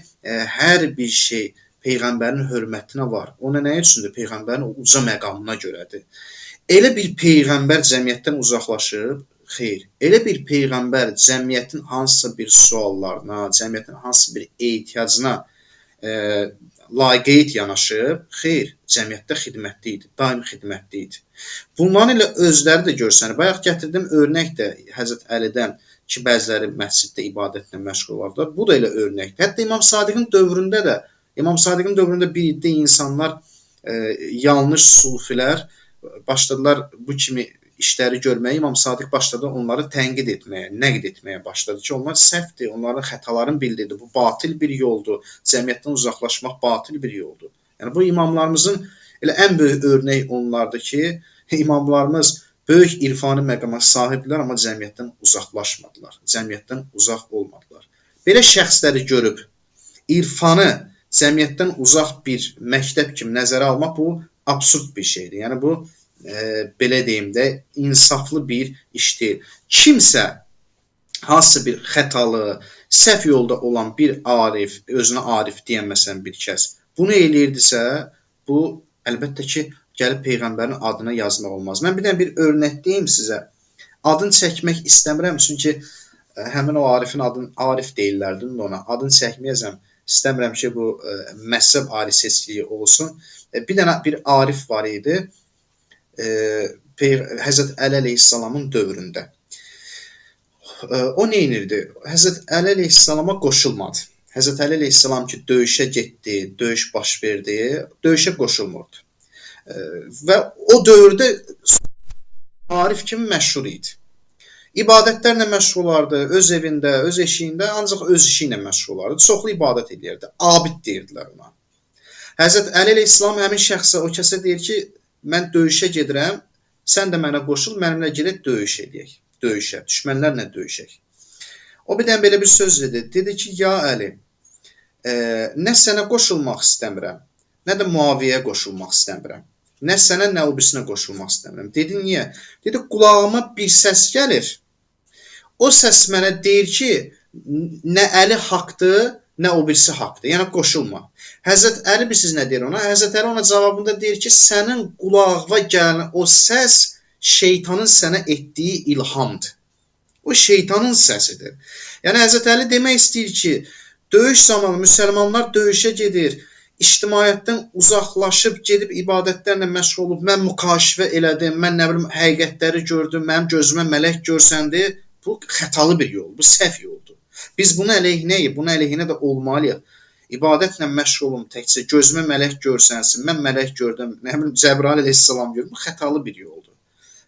hər bir şey Peyğəmbərin hörmətinə var. Ona nə üçündür? Peyğəmbərin uca məqamına görədir. Elə bir Peyğəmbər cəmiyyətdən uzaqlaşıb, xeyr. Elə bir Peyğəmbər cəmiyyətin hansısa bir suallarına, cəmiyyətin hansısa bir ehtiyacına e, laqeyd yanaşıb, xeyr, cəmiyyətdə xidmətli idi, daim xidmətli idi. Bunların elə özləri də görsənir. Bayaq gətirdim örnək də Həzrət Əlidən ki, bəziləri məsciddə ibadətlə məşğul olardılar. Bu da elə örnəkdir. Hətta İmam Sadiqin dövründə bir iddə insanlar, yanlış sufilər başladılar bu kimi işləri görməyə. İmam Sadiq başladı onları tənqid etməyə, nəqd etməyə başladı ki, onlar səhvdir, onların xətalarını bildirdi. Bu batil bir yoldur. Cəmiyyətdən uzaqlaşmaq batil bir yoldur. Yəni bu imamlarımızın elə ən böyük örnək onlardır ki, imamlarımız böyük irfani məqama sahibdilər, amma cəmiyyətdən uzaqlaşmadılar. Cəmiyyətdən uzaq olmadılar. Belə şəxsləri görüb irfanı cəmiyyətdən uzaq bir məktəb kimi nəzərə almaq bu absurd bir şeydir. Yəni bu belə deyim də insaflı bir iş deyil. Kimsə hansısa bir xətalı, səhv yolda olan bir arif, özünə arif deyənməsən bir kəs bunu eləyirdisə, bu əlbəttə ki, gəlib Peyğəmbərin adına yazmaq olmaz. Mən bir dənə bir örnək deyim sizə. Adını çəkmək istəmirəm, çünki həmin o arifin adını Arif deyirlərdi ona. Adını çəkməyəcəm. İstəmirəm ki, bu məhzəb arifçiliyi olsun. Bir dənə bir arif var idi. Həzrət Əli əleyhissalamın dövründə. O nə edirdi? Həzrət Əli əleyhissalama qoşulmadı. Həzrət Əli əleyhissalam ki, döyüşə getdi, döyüş baş verdi, döyüşə qoşulmurdu. Və o dövrdə arif kimi məşhur idi. İbadətlərlə məşğul olardı, öz evində, öz eşiyində, ancaq öz işi ilə məşğul olardı. Çoxlu ibadət edirdi. Abid deyirdilər ona. Həzrət Əli əleyhissalam həmin şəxsə, o kəsə deyir ki, mən döyüşə gedirəm, sən də mənə qoşul, mənimlə gedək döyüş edək. Döyüşə, düşmənlərlə döyüşək. O bir dənə belə bir söz dedi. Dedi ki, ya Əli, nə sənə qoşulmaq istəmirəm, nə də Muaviyyəyə qoşulmaq istəmirəm. Nə sənə, nə o birisinə qoşulmaq istəmirəm. Dedi, niyə? Dedi, qulağıma bir səs gəlir. O səs mənə deyir ki, nə Əli haqdır, nə o birisi haqdır. Yəni, qoşulma. Həzrət Əli bilirsiniz nə deyir ona? Həzrət Əli ona cavabında deyir ki, sənin qulağına gələn o səs şeytanın sənə etdiyi ilhamdır. O şeytanın səsidir. Yəni, Həzrət Əli demək istəyir ki, döyüş zamanı müsəlmanlar döyüşə gedir, ictimaiyyətdən uzaqlaşıb, gedib ibadətlərlə məşğul olub, mən mükaşifə elədim, mən nə bilim, həqiqətləri gördüm, mənim gözümə mələk görsəndi, bu xətalı bir yol, bu səhv yoldur. Biz bunun əleyhinəyik, bunun əleyhinə də olmalıyıq. İbadətlə məşğul olun, təkcə gözümə mələk görsənsin, mən mələk gördüm, nə bilim, Cəbrail əleyhissalam gördüm, bu xətalı bir yoldur.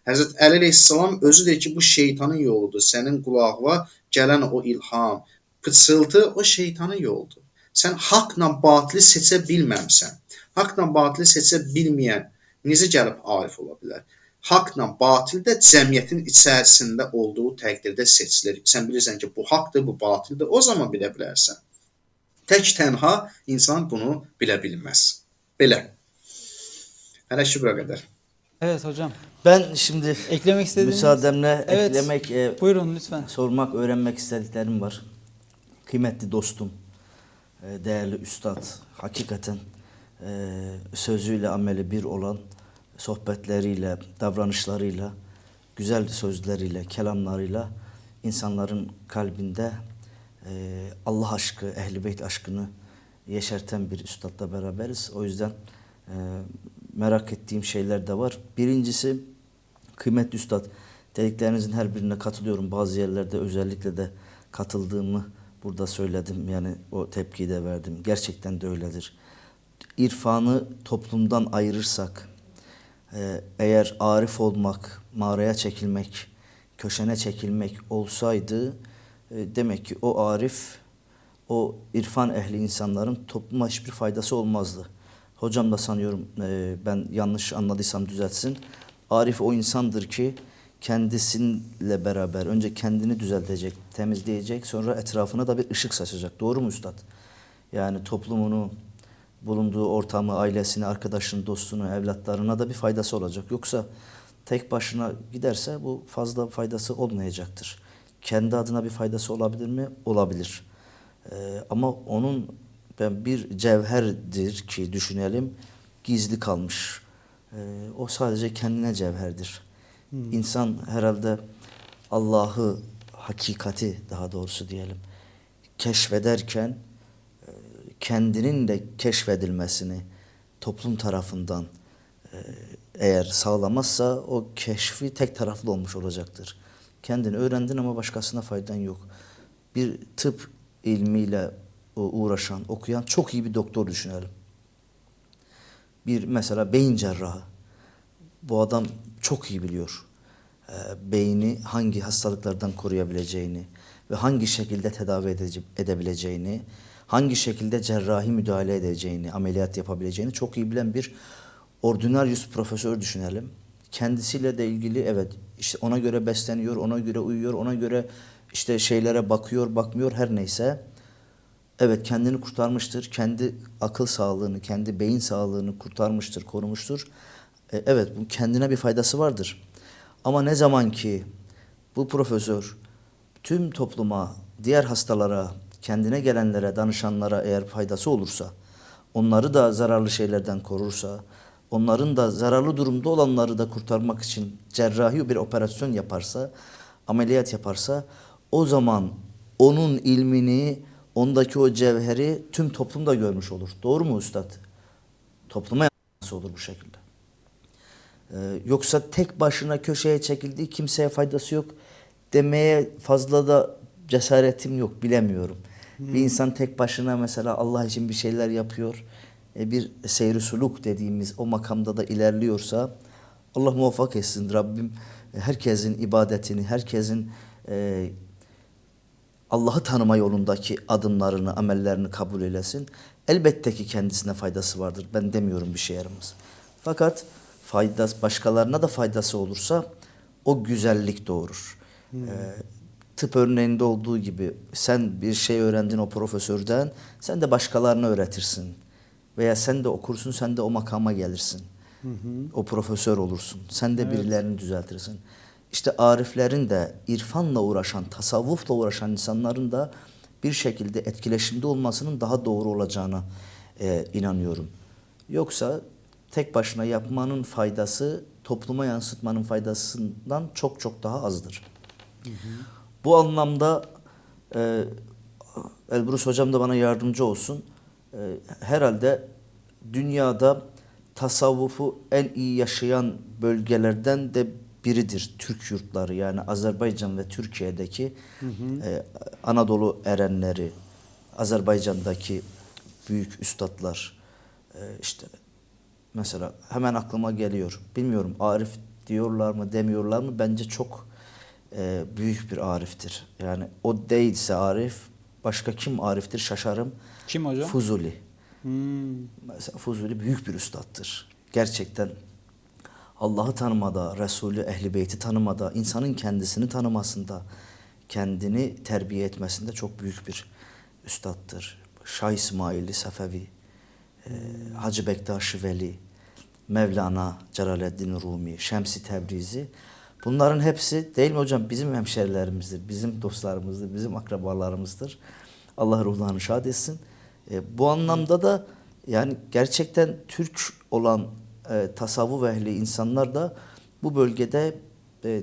Həzrət Əli əleyhissalam özü deyir ki, bu şeytanın yoludur, sənin qulağına gələn o ilham, pıçıltı o şeytanın yoludur. Sən haqla batili seçə bilməmsən. Haqla batili seçə bilməyən necə gəlib arif ola bilər? Haqla batil də cəmiyyətin içərisində olduğu təqdirdə seçilir. Sən bilirsən ki, bu haqdır, bu batildir, o zaman bilə bilərsən. Tək tənha insan bunu bilə bilməz. Belə. Hələ ki, bura qədər. Evet hocam. Ben şimdi Eklemek istediğiniz? müsaadenle Evet. eklemek, Buyurun lütfen. sormak, öğrenmek istediklerim var. Kıymetli dostum, değerli üstad, hakikaten sözüyle ameli bir olan, sohbetleriyle, davranışlarıyla, güzel sözleriyle, kelamlarıyla insanların kalbinde Allah aşkı, Ehl-i Beyt aşkını yeşerten bir üstadla beraberiz. O yüzden merak ettiğim şeyler de var. Birincisi, kıymetli üstad, dediklerinizin her birine katılıyorum. Bazı yerlerde özellikle de katıldığımı burada söyledim. Yani o tepkiyi de verdim. Gerçekten de öyledir. İrfanı toplumdan ayırırsak, eğer arif olmak, mağaraya çekilmek, köşene çekilmek olsaydı, demek ki o arif, o irfan ehli insanların topluma hiçbir faydası olmazdı. Hocam da sanıyorum, ben yanlış anladıysam düzeltsin. Arif o insandır ki kendisiyle beraber önce kendini düzeltecek, temizleyecek, sonra etrafına da bir ışık saçacak. Doğru mu üstad? Yani toplumunu, bulunduğu ortamı, ailesini, arkadaşını, dostunu, evlatlarına da bir faydası olacak. Yoksa tek başına giderse bu fazla faydası olmayacaktır. Kendi adına bir faydası olabilir mi? Olabilir. Ama onun bir cevherdir ki düşünelim, gizli kalmış. O sadece kendine cevherdir. İnsan herhalde Allah'ı, hakikati daha doğrusu diyelim, keşfederken kendinin de keşfedilmesini toplum tarafından eğer sağlamazsa o keşfi tek taraflı olmuş olacaktır. Kendini öğrendin ama başkasına faydan yok. Bir tıp ilmiyle uğraşan, okuyan çok iyi bir doktor düşünelim. Bir mesela beyin cerrahı. Bu adam çok iyi biliyor. Beyni hangi hastalıklardan koruyabileceğini ve hangi şekilde tedavi edebileceğini, hangi şekilde cerrahi müdahale edeceğini, ameliyat yapabileceğini çok iyi bilen bir ordinaryus profesör düşünelim. Kendisiyle de ilgili evet işte ona göre besleniyor, ona göre uyuyor, ona göre işte şeylere bakıyor, bakmıyor her neyse. Evet kendini kurtarmıştır, kendi akıl sağlığını, kendi beyin sağlığını kurtarmıştır, korumuştur. Evet bu kendine bir faydası vardır. Ama ne zaman ki bu profesör tüm topluma, diğer hastalara, kendine gelenlere, danışanlara eğer faydası olursa, onları da zararlı şeylerden korursa, onların da zararlı durumda olanları da kurtarmak için cerrahi bir operasyon yaparsa, ameliyat yaparsa, o zaman onun ilmini, ondaki o cevheri tüm toplum da görmüş olur. Doğru mu üstad? Topluma yansıması olur bu şekilde. Yoksa tek başına köşeye çekildiği kimseye faydası yok demeye fazla da cesaretim yok, bilemiyorum. Bir insan tek başına mesela Allah için bir şeyler yapıyor, bir seyri suluk dediğimiz o makamda da ilerliyorsa Allah muvaffak etsin. Rabbim herkesin ibadetini, herkesin Allah'ı tanıma yolundaki adımlarını, amellerini kabul eylesin. Elbette ki kendisine faydası vardır. Ben demiyorum bir şey yaramaz. Fakat faydası, başkalarına da faydası olursa o güzellik doğurur. Tıp örneğinde olduğu gibi sen bir şey öğrendin o profesörden, sen de başkalarına öğretirsin. Veya sen de okursun, sen de o makama gelirsin. O profesör olursun. Sen de birilerini düzeltirsin. İşte ariflerin de irfanla uğraşan, tasavvufla uğraşan insanların da bir şekilde etkileşimde olmasının daha doğru olacağına inanıyorum. Yoksa tek başına yapmanın faydası topluma yansıtmanın faydasından çok çok daha azdır. Bu anlamda Elbrus hocam da bana yardımcı olsun. Herhalde dünyada tasavvufu en iyi yaşayan bölgelerden de biridir Türk yurtları, yani Azerbaycan ve Türkiye'deki Anadolu erenleri, Azerbaycan'daki büyük üstadlar, işte mesela hemen aklıma geliyor. Bilmiyorum Arif diyorlar mı demiyorlar mı, bence çok büyük bir ariftir. Yani o değilse Arif, başka kim ariftir şaşarım. Kim hocam? Fuzuli. Mesela Fuzuli büyük bir üstattır. Gerçekten Allah'ı tanımada, Resulü, Ehl-i Beyt'i tanımada, insanın kendisini tanımasında, kendini terbiye etmesinde çok büyük bir üstattır. Şah İsmail Sefevi, Hacı Bektaş Veli, Mevlana Celaleddin Rumi, Şems-i Tebrizi, bunların hepsi değil mi hocam bizim hemşerilerimizdir, bizim dostlarımızdır, bizim akrabalarımızdır. Allah ruhlarını şad etsin. Bu anlamda da yani gerçekten Türk olan tasavvuf ehli insanlar da bu bölgede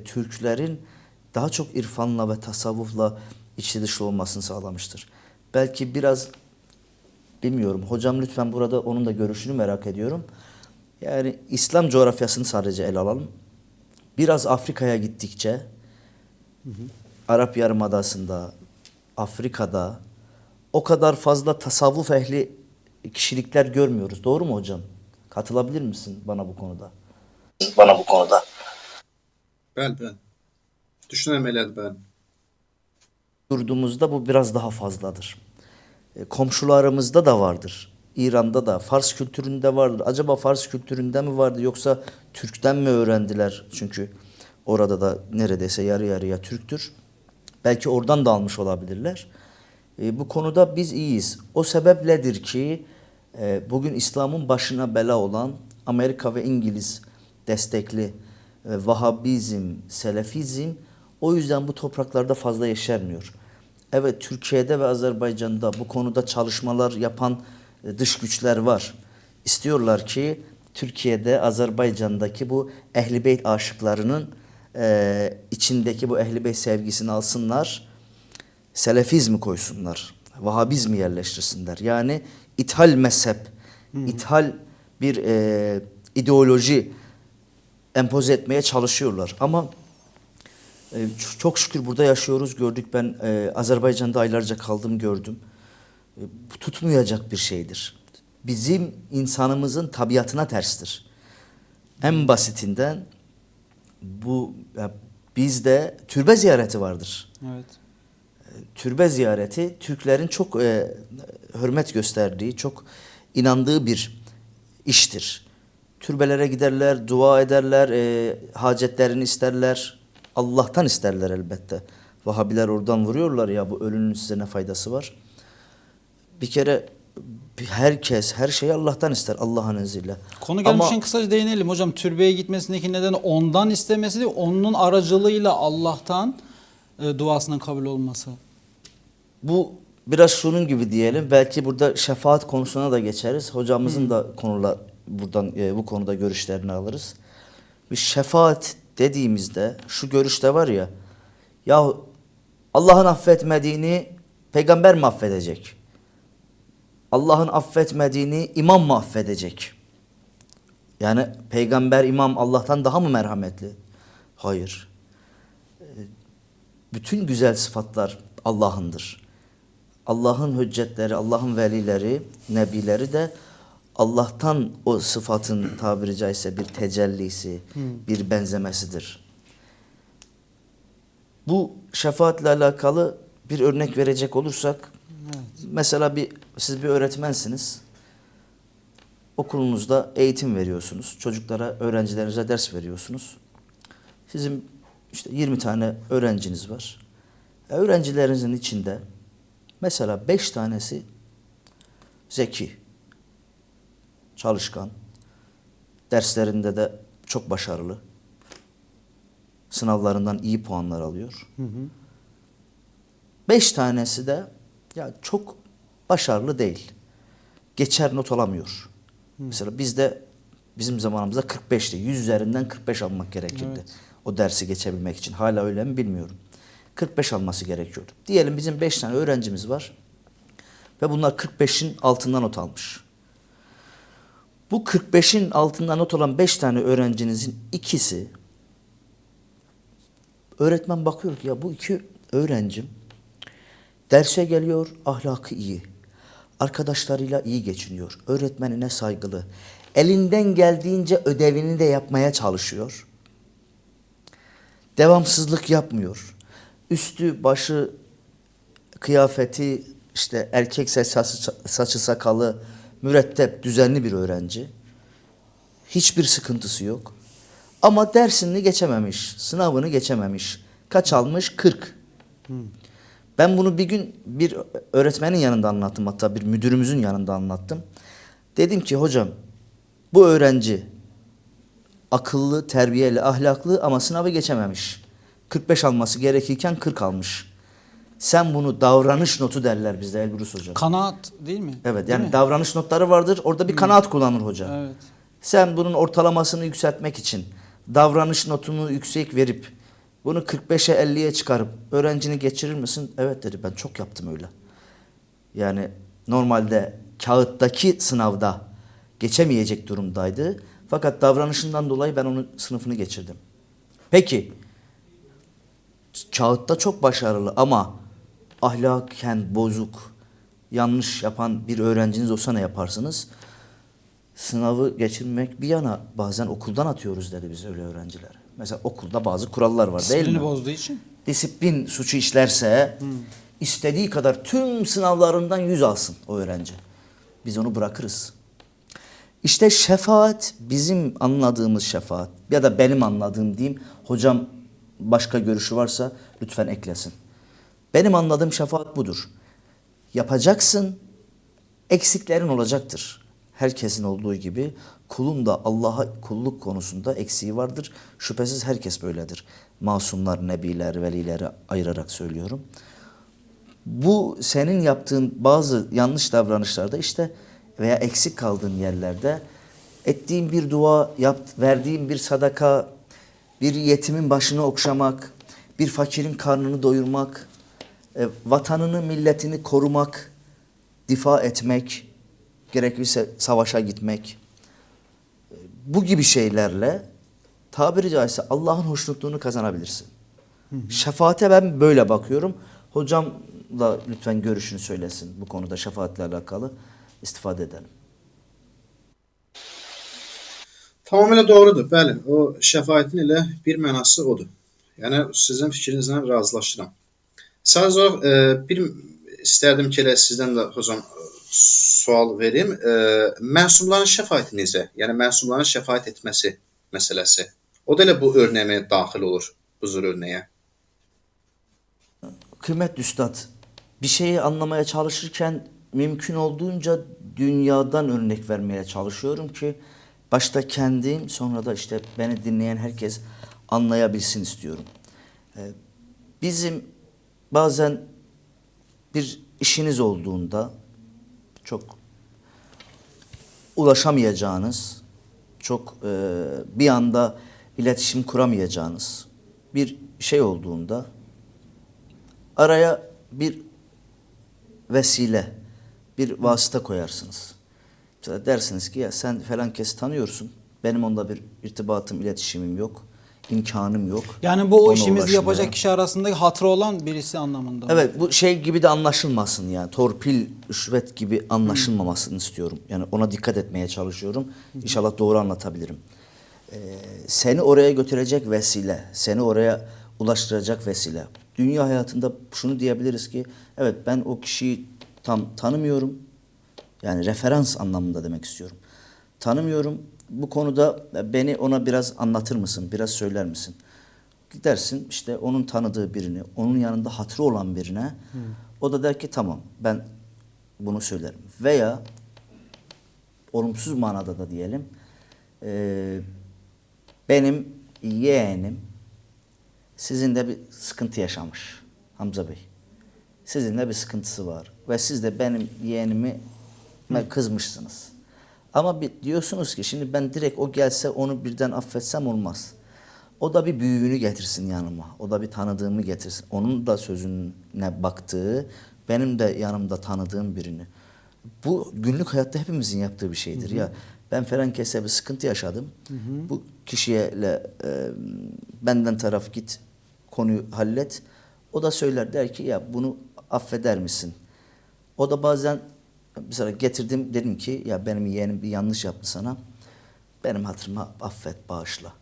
Türklerin daha çok irfanla ve tasavvufla içli dışlı olmasını sağlamıştır. Belki biraz bilmiyorum. Hocam lütfen burada onun da görüşünü merak ediyorum. Yani İslam coğrafyasını sadece ele alalım. Biraz Afrika'ya gittikçe Arap Yarımadası'nda, Afrika'da o kadar fazla tasavvuf ehli kişilikler görmüyoruz. Doğru mu hocam? Katılabilir misin bana bu konuda? Bəli. Düşünürəm elədir, bəli. Yurdumuzda bu biraz daha fazladır. Komşularımızda da vardır. İran'da da, Fars kültüründe vardır. Acaba Fars kültüründe mi vardı yoksa Türk'ten mi öğrendiler? Çünkü orada da neredeyse yarı yarıya Türktür. Belki oradan da almış olabilirler. Bu konuda biz iyiyiz. O sebepledir ki bugün İslam'ın başına bela olan Amerika ve İngiliz destekli Vahabizm, Selefizm o yüzden bu topraklarda fazla yeşermiyor. Evet Türkiye'de ve Azerbaycan'da bu konuda çalışmalar yapan dış güçler var. İstiyorlar ki Türkiye'de, Azerbaycan'daki bu Ehl-i Beyt aşıklarının içindeki bu Ehl-i Beyt sevgisini alsınlar, Selefizmi koysunlar, Vahabizmi yerleştirsinler. Yani ithal mezhep, ithal bir ideoloji empoze etmeye çalışıyorlar. Ama çok şükür burada yaşıyoruz, gördük. Ben Azerbaycan'da aylarca kaldım, gördüm. Bu tutmayacak bir şeydir. Bizim insanımızın tabiatına terstir. En basitinden bizde türbe ziyareti vardır. Evet. Türbe ziyareti Türklerin çok hürmet gösterdiği, çok inandığı bir iştir. Türbelere giderler, dua ederler, hacetlerini isterler. Allah'tan isterler elbette. Vahabiler oradan vuruyorlar ya, bu ölünün size ne faydası var? Bir kere herkes her şeyi Allah'tan ister, Allah'ın izniyle. Konu gelmişken Ama kısaca değinelim hocam. Türbeye gitmesindeki neden ondan istemesi değil, onun aracılığıyla Allah'tan duasının kabul olması. bu biraz şunun gibi diyelim. Belki burada şefaat konusuna da geçeriz. Hocamızın da buradan bu konuda görüşlerini alırız. Bir şefaat dediğimizde şu görüşte var ya, Allah'ın affetmediğini peygamber mi affedecek? Allah'ın affetmediğini imam mı affedecek? Yani peygamber, imam Allah'tan daha mı merhametli? Hayır. Bütün güzel sıfatlar Allah'ındır. Allah'ın hüccetleri, Allah'ın velileri, nebileri de Allah'tan o sıfatın tabiri caizse bir tecellisi, bir benzemesidir. Bu şefaatle alakalı bir örnek verecek olursak, mesela siz bir öğretmensiniz. Okulunuzda eğitim veriyorsunuz. Çocuklara, öğrencilerinize ders veriyorsunuz. Sizin işte 20 tane öğrenciniz var. Öğrencilerinizin içinde mesela 5 tanesi zeki, çalışkan, derslerinde de çok başarılı, sınavlarından iyi puanlar alıyor. 5 tanesi de ya çok başarılı değil, geçer not alamıyor. Mesela bizim zamanımızda 45'ti. 100 üzerinden 45 almak gerekirdi. Evet. O dersi geçebilmek için. Hala öyle mi bilmiyorum. 45 alması gerekiyordu. Diyelim bizim 5 tane öğrencimiz var ve bunlar 45'in altından not almış. Bu 45'in altından not alan 5 tane öğrencinizin ikisi, öğretmen bakıyor ki ya bu iki öğrencim derse geliyor, ahlakı iyi, arkadaşlarıyla iyi geçiniyor, öğretmenine saygılı, elinden geldiğince ödevini de yapmaya çalışıyor, devamsızlık yapmıyor, üstü başı kıyafeti işte erkekse saçı sakalı mürettep, düzenli bir öğrenci, hiçbir sıkıntısı yok ama dersini geçememiş, sınavını geçememiş. Kaç almış? 40. Ben bunu bir gün bir öğretmenin yanında anlattım, hatta bir müdürümüzün yanında anlattım. Dedim ki hocam, bu öğrenci akıllı, terbiyeli, ahlaklı ama sınavı geçememiş. 45 alması gerekirken 40 almış. Sen bunu davranış notu derler bizde Elbrus hocam. Kanaat değil mi? Evet, Değil yani mi? davranış notları vardır. Orada bir kanaat kullanır hoca. Evet. Sen bunun ortalamasını yükseltmek için davranış notunu yüksek verip bunu 45'e 50'ye çıkarıp öğrencini geçirir misin? Evet dedi, ben çok yaptım öyle. Yani normalde kağıttaki sınavda geçemeyecek durumdaydı. Fakat davranışından dolayı ben onun sınıfını geçirdim. Peki kağıtta çok başarılı ama ahlaken bozuk, yanlış yapan bir öğrenciniz olsa ne yaparsınız? Sınavı geçirmek bir yana bazen okuldan atıyoruz dedi biz öyle öğrenciler. Mesela okulda bazı kurallar var değil mi? Disiplini bozduğu için. Disiplin suçu işlerse istediği kadar tüm sınavlarından 100 alsın o öğrenci. Biz onu bırakırız. İşte şefaat, bizim anladığımız şefaat ya da benim anladığım diyeyim. Hocam başka görüşü varsa lütfen eklesin. Benim anladığım şefaat budur. Yapacaksın, eksiklerin olacaktır. Herkesin olduğu gibi kulun da Allah'a kulluk konusunda eksiği vardır. Şüphesiz herkes böyledir. Masumlar, nebiler, velileri ayırarak söylüyorum. Bu senin yaptığın bazı yanlış davranışlarda işte veya eksik kaldığın yerlerde ettiğin bir dua, verdiğin bir sadaka, bir yetimin başını okşamak, bir fakirin karnını doyurmak, vatanını, milletini korumak, difa etmek, gerekirse savaşa gitmek. Bu gibi şeylerle tabiri caizse Allah'ın hoşnutluğunu kazanabilirsin. Şefaate ben böyle bakıyorum. Hocam da lütfen görüşünü söylesin bu konuda şefaatle alakalı istifade edelim. Tamamilə doğrudur. Bəli, o şəfaətin elə bir mənası odur. Yəni sizin fikrinizlə razılaşıram. Sadəcə bir istərdim ki, elə sizdən də hocam sual verim. Məsumların şəfaəti necə? Yəni məsumların şəfaət etməsi məsələsi. O da elə bu örnəyə daxil olur, bu cür örnəyə. Kıymetli üstad, bir şeyi anlamaya çalışırken mümkün olduğunca dünyadan örnek vermeye çalışıyorum ki başta kendim sonra da işte beni dinleyen herkes anlayabilsin istiyorum. Bizim bazen bir işiniz olduğunda çok ulaşamayacağınız, çok bir anda iletişim kuramayacağınız bir şey olduğunda araya bir vesile, bir vasıta koyarsınız. Mesela dersiniz ki ya sen falan kes tanıyorsun. Benim onunla bir irtibatım, iletişimim yok. İmkanım yok. Yani bu Ona işimizi ulaşmaya. yapacak kişi arasında hatırı olan birisi anlamında mı? Evet, bu şey gibi de anlaşılmasın yani. Torpil, rüşvet gibi anlaşılmamasını istiyorum. Yani ona dikkat etmeye çalışıyorum. İnşallah doğru anlatabilirim. Seni oraya götürecek vesile, seni oraya ulaştıracak vesile. Dünya hayatında şunu diyebiliriz ki, evet ben o kişiyi tam tanımıyorum. Yani referans anlamında demek istiyorum. Tanımıyorum. Bu konuda beni ona biraz anlatır mısın? Biraz söyler misin? Gidersin işte onun tanıdığı birini, onun yanında hatırı olan birine. O da der ki tamam ben bunu söylerim. Veya olumsuz manada da diyelim. Benim yeğenim sizinle bir sıkıntı yaşamış Hamza Bey. Sizinle bir sıkıntısı var. Ve siz de benim yeğenime kızmışsınız. Ama diyorsunuz ki şimdi ben direkt o gelse onu birden affetsem olmaz. O da bir büyüğünü getirsin yanıma. O da bir tanıdığımı getirsin. Onun da sözüne baktığı, benim de yanımda tanıdığım birini. Bu günlük hayatta hepimizin yaptığı bir şeydir. Ya ben falan kese bir sıkıntı yaşadım. Bu kişiyle benden taraf git konuyu hallet. O da söyler der ki ya bunu affeder misin? O da bazen mesela getirdim dedim ki ya benim yeğenim bir yanlış yaptı sana. Benim hatırıma affet, bağışla.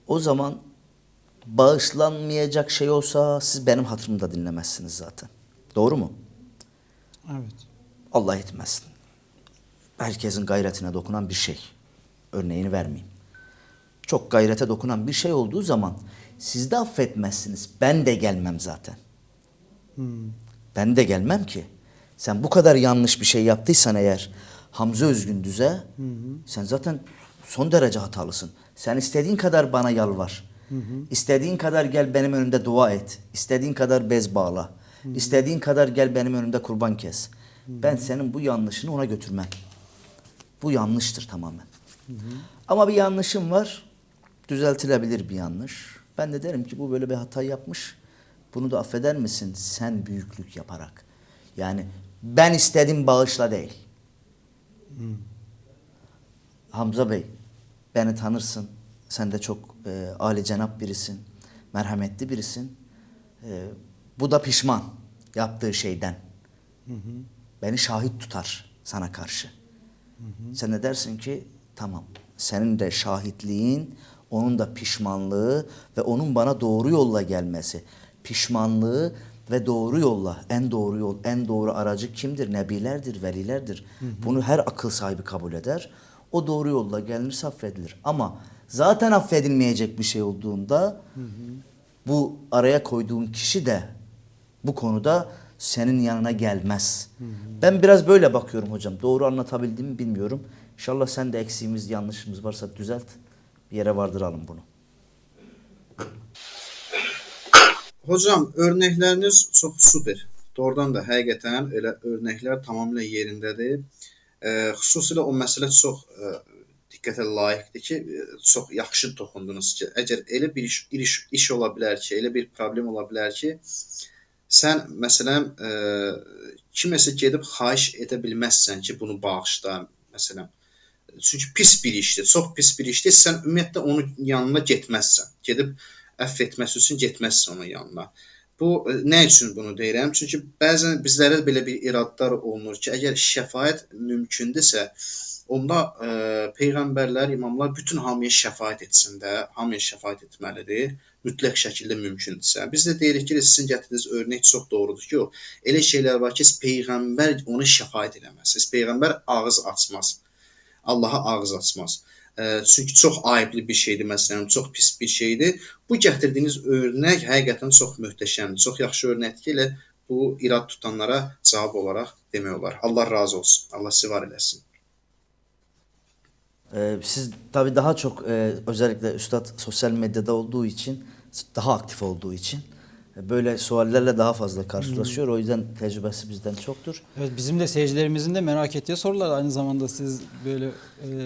O zaman bağışlanmayacak şey olsa siz benim hatırımı da dinlemezsiniz zaten. Doğru mu? Evet. Allah etmesin. Herkesin gayretine dokunan bir şey. Örneğini vermeyeyim. Çok gayrete dokunan bir şey olduğu zaman siz de affetmezsiniz. Ben de gelmem zaten. Ben de gelmem ki. Sen bu kadar yanlış bir şey yaptıysan eğer Hamza Özgündüz'e sen zaten son derece hatalısın. Sen istediğin kadar bana yalvar. İstediğin kadar gel benim önümde dua et. İstediğin kadar bez bağla. İstediğin kadar gel benim önümde kurban kes. Ben senin bu yanlışını ona götürmem. Bu yanlıştır tamamen. Ama bir yanlışım var. Düzeltilebilir bir yanlış. Ben de derim ki bu böyle bir hata yapmış. Bunu da affeder misin sen büyüklük yaparak? Yani ben istedim bağışla değil. Hamza Bey beni tanırsın. Sen de çok âli-cenap birisin. Merhametli birisin. Bu da pişman yaptığı şeyden. Beni şahit tutar sana karşı. Sen de dersin ki tamam. Senin de şahitliğin, onun da pişmanlığı ve onun bana doğru yolla gelmesi. Pişmanlığı ve doğru yolla, en doğru yol, en doğru aracı kimdir? Nebilerdir, velilerdir. Bunu her akıl sahibi kabul eder. O doğru yolla gelirse affedilir. Ama zaten affedilmeyecek bir şey olduğunda bu araya koyduğun kişi de bu konuda senin yanına gelmez. Ben biraz böyle bakıyorum hocam. Doğru anlatabildim mi bilmiyorum. İnşallah sen de eksiğimiz, yanlışımız varsa düzelt. Bir yere vardıralım bunu. Hocam, örnəkləriniz çox super. Doğrudan da həqiqətən elə örnəklər tamamilə yerindədir. Xüsusilə o məsələ çox diqqətə layiqdir ki, çox yaxşı toxundunuz ki, əgər elə bir iş ola bilər ki, elə bir problem ola bilər ki, sən məsələn kiməsə gedib xahiş edə bilməzsən ki, bunu bağışla, məsələn. Çünki pis bir işdir, çox pis bir işdir. Sən ümumiyyətlə onun yanına getməzsən. Gedib əfv etməsi üçün getməzsən onun yanına. Bu nə üçün bunu deyirəm? Çünki bəzən bizlərə belə bir iradlar olunur ki, əgər şəfaət mümkündürsə, onda peyğəmbərlər, imamlar bütün hamıya şəfaət etsin də, hamıya şəfaət etməlidir. Mütləq şəkildə mümkündürsə. Biz də deyirik ki, sizin gətirdiyiniz örnek çox doğrudur ki, elə şeylər var ki, peyğəmbər ona şəfaət eləməz. Peyğəmbər ağız açmaz. Allaha ağız açmaz. Çünki çox ayıblı bir şeydir, məsələn, çox pis bir şeydir. Bu gətirdiyiniz örnək həqiqətən çox möhtəşəmdir. Çox yaxşı örnəkdir ki, elə bu irad tutanlara cavab olaraq demək olar. Allah razı olsun. Allah sizi var eləsin. Siz tabii daha çok özellikle Üstad sosyal medyada olduğu için, daha aktif olduğu için böyle suallerle daha fazla karşılaşıyor. O yüzden tecrübesi bizden çoktur. Evet, bizim de seyircilerimizin de merak ettiği sorular, aynı zamanda siz böyle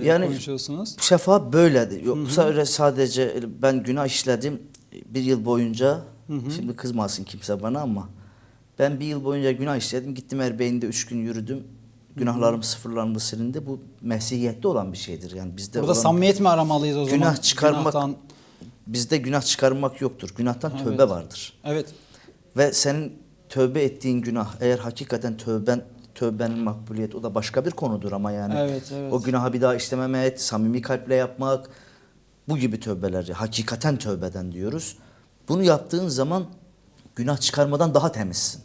Yani konuşuyorsunuz. şefa böyledir. Yoksa öyle sadece ben günah işledim bir yıl boyunca, şimdi kızmasın kimse bana ama ben bir yıl boyunca günah işledim. Gittim Erbeyin'de 3 gün yürüdüm. Günahlarım sıfırlandı, silindi. Bu mesihiyette olan bir şeydir. Yani bizde Burada olan samimiyet mi aramalıyız o zaman? günah çıkarmak, Günahtan- bizde günah çıkarmak yoktur. Günahtan Evet. tövbe vardır. Evet. Ve senin tövbe ettiğin günah, eğer hakikaten tövbenin makbuliyeti, o da başka bir konudur ama yani Evet, evet. o günahı bir daha işlememek, samimi kalple yapmak, bu gibi tövbeleri hakikaten tövbeden diyoruz. Bunu yaptığın zaman günah çıkarmadan daha temizsin.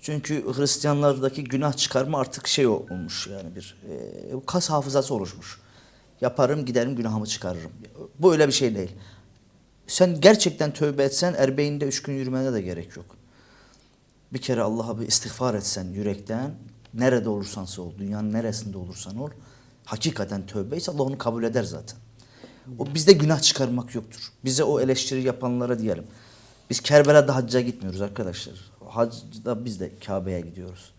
Çünkü Hristiyanlardaki günah çıkarma artık şey olmuş, yani bir kas hafızası oluşmuş. Yaparım, giderim, günahımı çıkarırım. Bu öyle bir şey değil. Sen gerçekten tövbe etsen Erbeyin'de 3 gün yürümene de gerek yok. Bir kere Allah'a bir istiğfar etsen yürekten, nerede olursan ol, dünyanın neresinde olursan ol, hakikaten tövbe ise Allah onu kabul eder zaten. O bizde günah çıkarmak yoktur. Bize o eleştiri yapanlara diyelim. Biz Kerbela'da hacca gitmiyoruz arkadaşlar. Hacda biz de Kabe'ye gidiyoruz.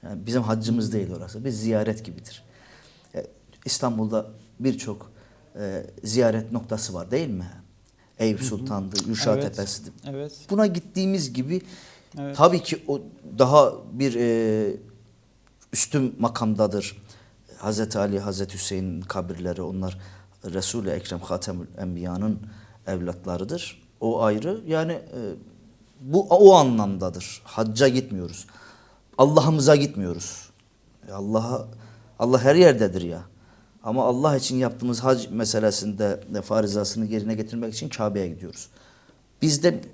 Yani bizim haccımız değil orası. Bir ziyaret gibidir. İstanbul'da birçok ziyaret noktası var değil mi? Eyüp Sultan'dı, Ürşad Evet. Tepesi'di. Evet. Buna gittiğimiz gibi Evet. tabii ki o daha bir üstün makamdadır. Hazreti Ali, Hazreti Hüseyin'in kabirleri, onlar Resul-i Ekrem Hatemül Enbiya'nın evlatlarıdır. O ayrı. Yani bu o anlamdadır. Hacca gitmiyoruz. Allah'ımıza gitmiyoruz. Allah her yerdedir ya. Ama Allah için yaptığımız hac meselesinde farizasını yerine getirmek için Kabe'ye gidiyoruz.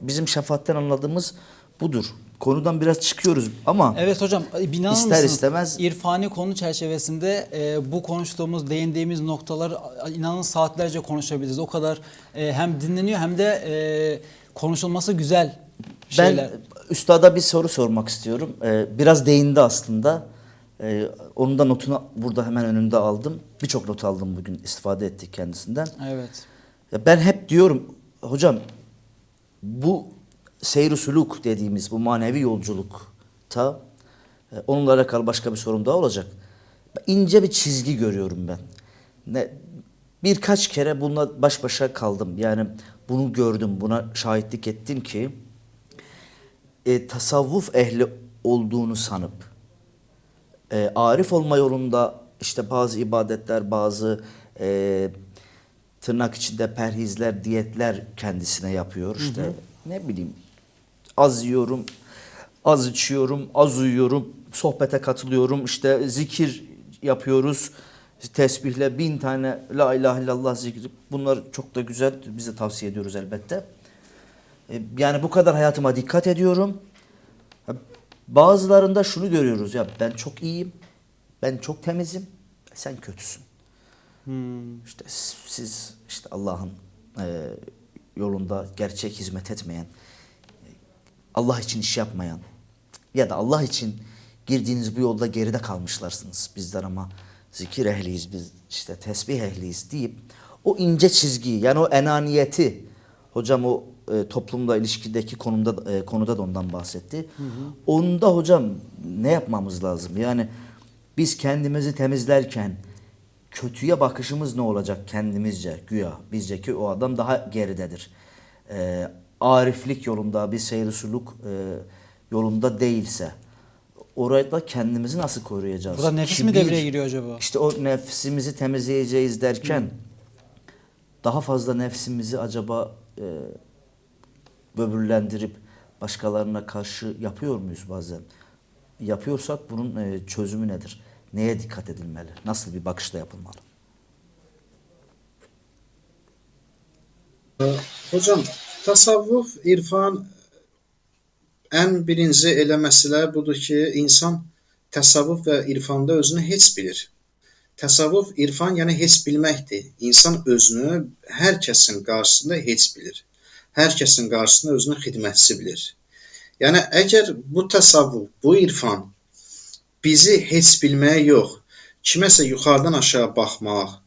Bizim şefaatten anladığımız budur. Konudan biraz çıkıyoruz ama Evet hocam, inanır İster mısınız? istemez- İrfani konu çerçevesinde bu konuştuğumuz, değindiğimiz noktalar, inanın saatlerce konuşabiliriz. O kadar hem dinleniyor hem de konuşulması güzel şeyler. ben üstada bir soru sormak istiyorum. Biraz değindi aslında. Onun da notunu burada hemen önümde aldım. Birçok not aldım bugün, istifade ettik kendisinden. Evet. Ya ben hep diyorum hocam, bu seyr-i suluk dediğimiz bu manevi yolculukta onunla alakalı başka bir sorum daha olacak. İnce bir çizgi görüyorum ben. Birkaç kere bununla baş başa kaldım. Yani bunu gördüm, buna şahitlik ettim ki tasavvuf ehli olduğunu sanıp arif olma yolunda işte bazı ibadetler, bazı tırnak içinde perhizler, diyetler kendisine yapıyor. İşte ne bileyim, az yiyorum, az içiyorum, az uyuyorum, sohbete katılıyorum, işte zikir yapıyoruz. Tesbihle 1000 tane la ilahe illallah zikri. Bunlar çok da güzel. Biz de tavsiye ediyoruz elbette. Yani bu kadar hayatıma dikkat ediyorum. Bazılarında şunu görüyoruz, ya ben çok iyiyim, ben çok temizim, sen kötüsün. İşte siz işte Allah'ın yolunda gerçek hizmet etmeyen, Allah için iş yapmayan ya da Allah için girdiğiniz bu yolda geride kalmışlarsınız. Bizler ama zikir ehliyiz, biz işte tesbih ehliyiz deyip o ince çizgiyi, yani o enaniyeti, hocam o toplumla ilişkideki konuda da ondan bahsetti. Onda hocam ne yapmamız lazım? Yani biz kendimizi temizlerken kötüye bakışımız ne olacak kendimizce, güya bizce ki o adam daha geridedir. ariflik yolunda, bir seyri suluk yolunda değilse orada kendimizi nasıl koruyacağız? Burada nefis mi Kibir, devreye giriyor acaba? İşte o nefsimizi temizleyeceğiz derken daha fazla nefsimizi acaba böbürlendirip başkalarına karşı yapıyor muyuz bazen? Yapıyorsak bunun çözümü nedir? Neye dikkat edilmeli? Nasıl bir bakışla yapılmalı? Hocam, tasavvuf, irfan ən birinci elə məsələ budur ki, insan təsavvuf və irfanda özünü heç bilir. Təsavvuf, irfan yəni heç bilməkdir. İnsan özünü hər kəsin qarşısında heç bilir. Hər kəsin qarşısında özünü xidmətçi bilir. Yəni əgər bu təsavvuf, bu irfan bizi heç bilməyə yox, kiməsə yuxarıdan aşağı baxmaq,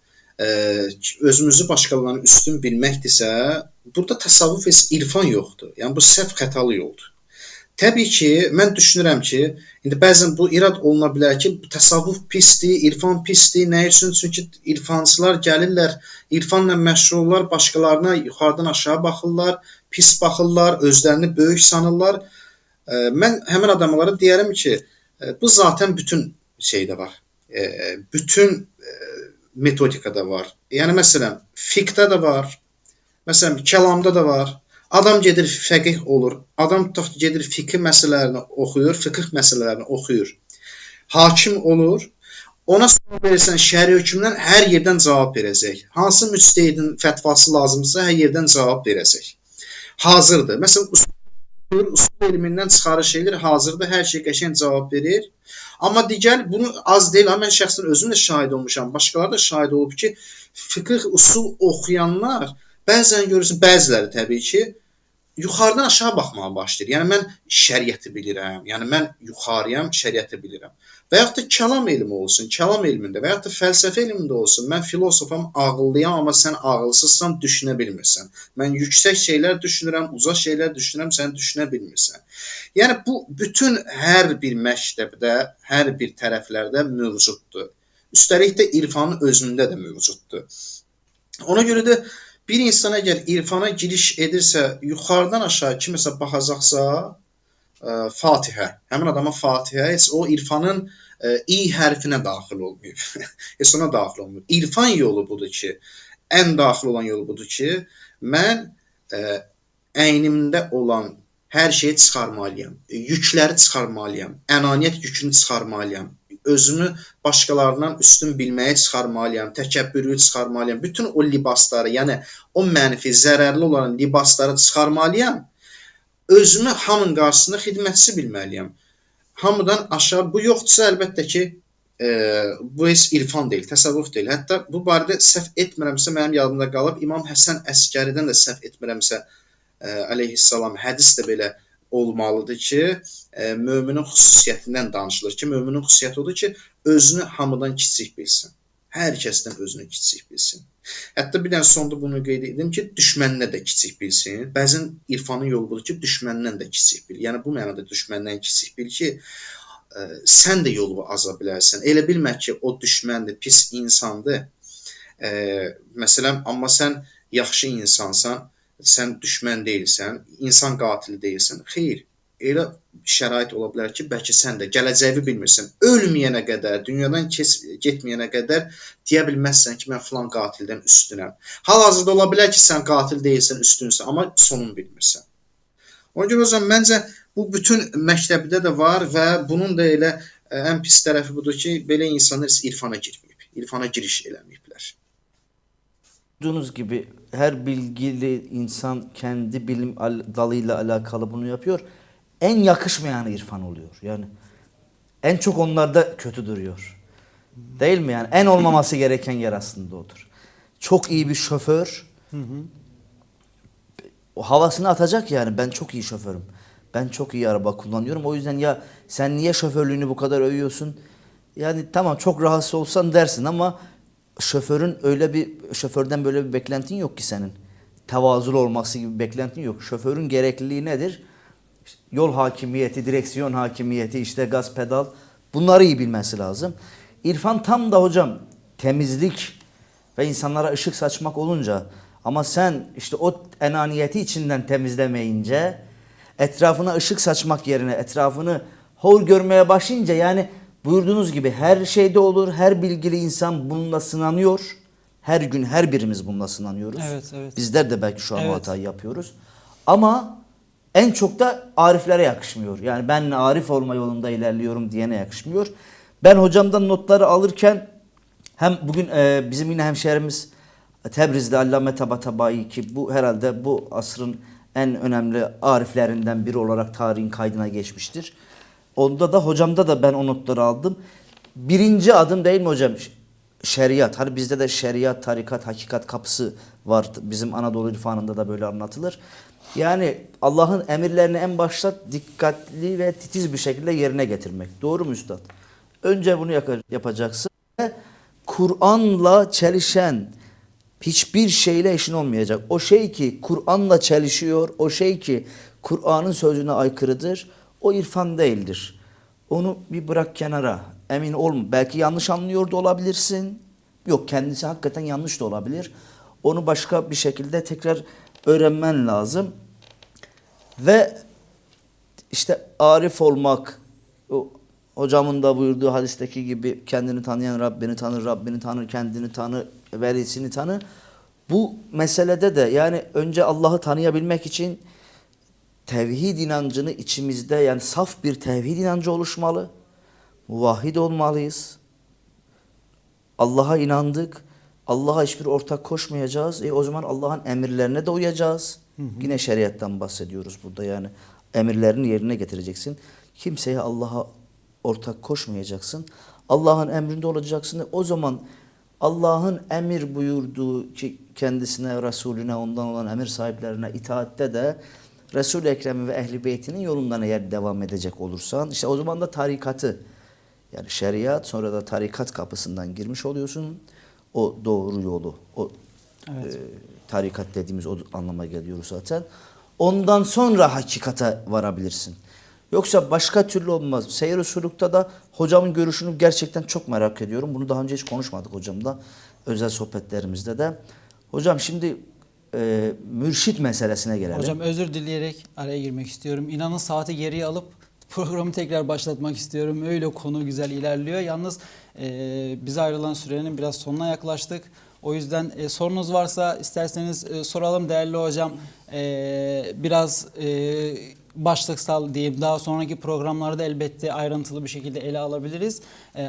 özümüzü başqalarının üstün bilməkdirsə, burada təsavvuf heç irfan yoxdur. Yəni bu səhv xətalı yoldur. Təbii ki, mən düşünürəm ki, indi bəzən bu irad oluna bilər ki, təsavvuf pisdir, irfan pisdir. Nə üçün? Çünki irfancılar gəlirlər, irfanla məşğul olurlar, başqalarına yuxarıdan aşağı baxırlar, pis baxırlar, özlərini böyük sanırlar. Mən həmin adamlara deyərəm ki, bu zaten bütün şeydə var. Bütün metodikada var. Yəni məsələn, fiqhdə də var. Məsələn, kəlamda da var. Adam gedir fəqih olur. Adam tutaq gedir fiqh məsələlərini oxuyur, fıqh məsələlərini oxuyur. Hakim olur. Ona sual verirsən şəri hökmdən hər yerdən cavab verəcək. Hansı müctehidin fətvası lazımdırsa hər yerdən cavab verəcək. Hazırdır. Məsələn, usul elmindən çıxarış edir, hazırda hər şey qəşəng cavab verir. Amma digər bunu az deyil, amma mən şəxsən özüm də şahid olmuşam, başqaları da şahid olub ki, fıqh usul oxuyanlar bəzən görürsən, bəziləri təbii ki, yuxarıdan aşağı baxmağa başlayır. Yəni mən şəriəti bilirəm, yəni mən yuxarıyam, şəriəti bilirəm. Və yaxud da kəlam elmi olsun, kəlam elmində və yaxud da fəlsəfə elmində olsun. Mən filosofam, ağıllıyam, amma sən ağılsızsan, düşünə bilmirsən. Mən yüksək şeylər düşünürəm, uzaq şeylər düşünürəm, sən düşünə bilmirsən. Yəni bu bütün hər bir məktəbdə, hər bir tərəflərdə mövcuddur. Üstəlik də irfanın özündə də mövcuddur. Ona görə də bir insan əgər irfana giriş edirsə, yuxarıdan aşağı kimisə baxacaqsa, Fatihə, həmin adama Fatihə, heç o irfanın i hərfinə daxil olmayıb. Heç ona daxil olmayıb. İrfan yolu budur ki, ən daxil olan yolu budur ki, mən əynimdə olan hər şeyi çıxarmalıyam, yükləri çıxarmalıyam, ənaniyyət yükünü çıxarmalıyam, özümü başqalarından üstün bilməyi çıxarmalıyam, təkəbbürü çıxarmalıyam, bütün o libasları, yəni o mənfi, zərərli olan libasları çıxarmalıyam, özümü hamının qarşısında xidmətçi bilməliyəm. Hamıdan aşağı bu yoxdursa, əlbəttə ki, bu heç irfan deyil, təsavvuf deyil. Hətta bu barədə səhv etmirəmsə, mənim yadımda qalıb, İmam Həsən Əskəridən də səhv etmirəmsə, əleyhissalam, hədis də belə olmalıdır ki, möminin xüsusiyyətindən danışılır ki, möminin xüsusiyyəti odur ki, özünü hamıdan kiçik bilsin. Hər kəsdən özünü kiçik bilsin. Hətta bir dənə sonda bunu qeyd edim ki, düşməninə də kiçik bilsin. Bəzən irfanın yolu budur ki, düşməndən də kiçik bil. Yəni bu mənada düşməndən kiçik bil ki, sən də yolu aza bilərsən. Elə bilmə ki, o düşməndir, pis insandır. Məsələn, amma sən yaxşı insansan, sən düşmən deyilsən, insan qatili deyilsən. Xeyr, elə şərait ola bilər ki, bəlkə sən də gələcəyi bilmirsən. Ölməyənə qədər, dünyadan getməyənə qədər deyə bilməzsən ki, mən filan qatildən üstünəm. Hal-hazırda ola bilər ki, sən qatil deyilsən, üstünsən, amma sonunu bilmirsən. Ona görə o zaman məncə bu bütün məktəbdə də var və bunun da elə ən pis tərəfi budur ki, belə insanlar irfana girməyib, irfana giriş eləməyiblər. Gördüğünüz gibi her bilgili insan kendi bilim dalıyla alakalı bunu yapıyor. En yakışmayanı irfan oluyor. Yani en çok onlarda kötü duruyor. Değil mi yani? En olmaması gereken yer aslında odur. Çok iyi bir şoför o havasını atacak yani, ben çok iyi şoförüm. Ben çok iyi araba kullanıyorum. O yüzden ya sen niye şoförlüğünü bu kadar övüyorsun? Yani tamam, çok rahatsız olsan dersin ama şoförden böyle bir beklentin yok ki senin. Tevazulu olması gibi bir beklentin yok. Şoförün gerekliliği nedir? İşte yol hakimiyeti, direksiyon hakimiyeti, işte gaz, pedal, bunları iyi bilmesi lazım. İrfan tam da hocam temizlik ve insanlara ışık saçmak olunca Ama sen işte o enaniyeti içinden temizlemeyince, etrafına ışık saçmak yerine etrafını hor görmeye başlayınca, yani buyurduğunuz gibi her şeyde olur. Her bilgili insan bununla sınanıyor. Her gün her birimiz bununla sınanıyoruz. Evet, evet. Bizler de belki şu an o Evet. hatayı yapıyoruz. Ama en çok da ariflere yakışmıyor. Yani ben arif olma yolunda ilerliyorum diyene yakışmıyor. Ben hocamdan notları alırken hem bugün bizim yine hemşehrimiz Tebrizli Allame Tabatabai, ki bu herhalde bu asrın en önemli ariflerinden biri olarak tarihin kaydına geçmiştir. Onda da hocamda da ben o notları aldım. Birinci adım değil mi hocam? Şeriat. Hani bizde de şeriat, tarikat, hakikat kapısı var. Bizim Anadolu irfanında da böyle anlatılır. Yani Allah'ın emirlerini en başta dikkatli ve titiz bir şekilde yerine getirmek. Doğru mu üstad? Önce bunu yapacaksın. Ve Kur'an'la çelişen hiçbir şeyle işin olmayacak. O şey ki Kur'an'la çelişiyor, o şey ki Kur'an'ın sözüne aykırıdır, o irfan değildir. Onu bir bırak kenara. Emin olma. Belki yanlış anlıyor da olabilirsin. Yok, kendisi hakikaten yanlış da olabilir. Onu başka bir şekilde tekrar öğrenmen lazım. Ve işte arif olmak, o hocamın da buyurduğu hadisteki gibi, kendini tanıyan Rabbini tanır, Rabbini tanır, kendini tanı, velisini tanı. Bu meselede de yani önce Allah'ı tanıyabilmek için tevhid inancını içimizde, yani saf bir tevhid inancı oluşmalı. Muvahhid olmalıyız. Allah'a inandık. Allah'a hiçbir ortak koşmayacağız. O zaman Allah'ın emirlerine de uyacağız. Yine şeriattan bahsediyoruz burada yani. Emirlerini yerine getireceksin. Kimseye Allah'a ortak koşmayacaksın. Allah'ın emrinde olacaksın. O zaman Allah'ın emir buyurduğu ki kendisine, Resulüne, ondan olan emir sahiplerine itaatte de Resul-i Ekrem ve Ehl-i Beyt'inin yolundan eğer devam edecek olursan, işte o zaman da tarikatı, yani şeriat sonra da tarikat kapısından girmiş oluyorsun. O doğru yolu, o Evet. tarikat dediğimiz o anlama geliyor zaten. Ondan sonra hakikate varabilirsin. Yoksa başka türlü olmaz. Seyr-i sulukta da hocamın görüşünü gerçekten çok merak ediyorum. Bunu daha önce hiç konuşmadık hocamla. Özel sohbetlerimizde de. Hocam şimdi mürşit meselesine gelelim. Hocam özür dileyerek araya girmek istiyorum. İnanın saati geriye alıp programı tekrar başlatmak istiyorum. Öyle konu güzel ilerliyor. Yalnız bize ayrılan sürenin biraz sonuna yaklaştık. O yüzden sorunuz varsa isterseniz soralım değerli hocam. Biraz başlıksal diyeyim. Daha sonraki programlarda elbette ayrıntılı bir şekilde ele alabiliriz.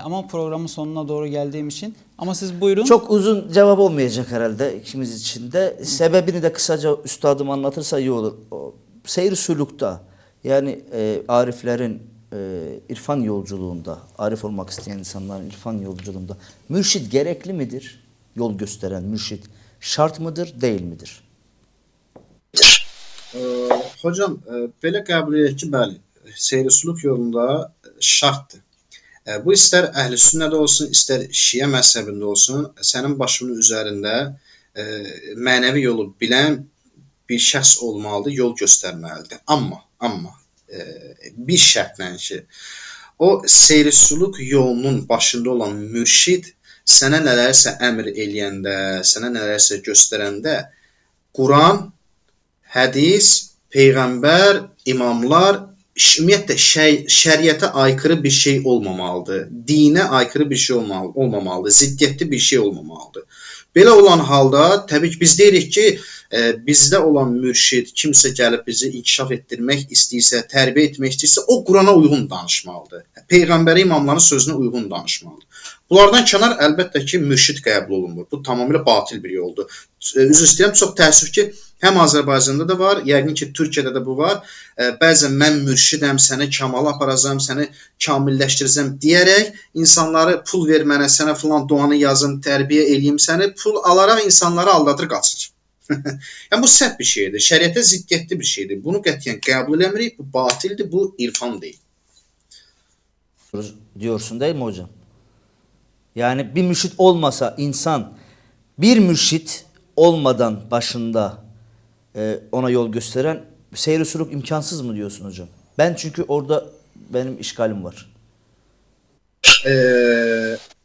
Ama programın sonuna doğru geldiğim için. Ama siz buyurun. Çok uzun cevap olmayacak herhalde ikimiz için de. Sebebini de kısaca üstadım anlatırsa iyi olur. Seyr-i sulukta, yani ariflerin irfan yolculuğunda, arif olmak isteyen insanların irfan yolculuğunda mürşid gerekli midir? Yol gösteren mürşid şart mıdır, değil midir? Hocam, belə qəbul edək ki, bəli, seyr-i suluk yolunda şartdır. Bu istər əhl-i sünnədə olsun, istər şiə məzhəbində olsun, sənin başının üzərində mənəvi yolu bilən bir şəxs olmalıdır, yol göstərməlidir. Amma bir şərtlə ki, o seyr-i suluk yolunun başında olan mürşid sənə nələrsə əmr eləyəndə, sənə nələrsə göstərəndə Quran, hədis, peyğəmbər, imamlar ümumiyyətlə şəriətə aykırı bir şey olmamalıdır. Dinə aykırı bir şey olmamalıdır. Ziddiyyətli bir şey olmamalıdır. Belə olan halda təbii ki biz deyirik ki, bizdə olan mürşid kimsə gəlib bizi inkişaf etdirmək istəyirsə, tərbiyə etmək istəyirsə, o Qurana uyğun danışmalıdır. Peyğəmbəri, imamların sözünə uyğun danışmalıdır. Bunlardan kənar əlbəttə ki, mürşid qəbul olunmur. Bu tamamilə batil bir yoldur. Üzr istəyirəm, çox təəssüf ki, həm Azərbaycanda da var, yəqin ki, Türkiyədə də bu var. Bəzən mən mürşidəm, səni kamala aparacam, səni kamilləşdirəcəm deyərək insanları pul ver mənə, sənə filan duanı yazım, tərbiyə eləyim səni, pul alaraq insanları aldadır, qaçır. Yəni bu səhv bir şeydir, şəriətə ziddiyyətli bir şeydir. Bunu qətiyyən qəbul eləmirik, bu batildir, bu irfan deyil. Diyorsun değil mi hocam? Yani bir mürşit olmasa insan, bir mürşit olmadan başında ona yol gösteren seyr-i suluk imkansız mı diyorsun hocam? Ben çünkü orada benim işgalim var.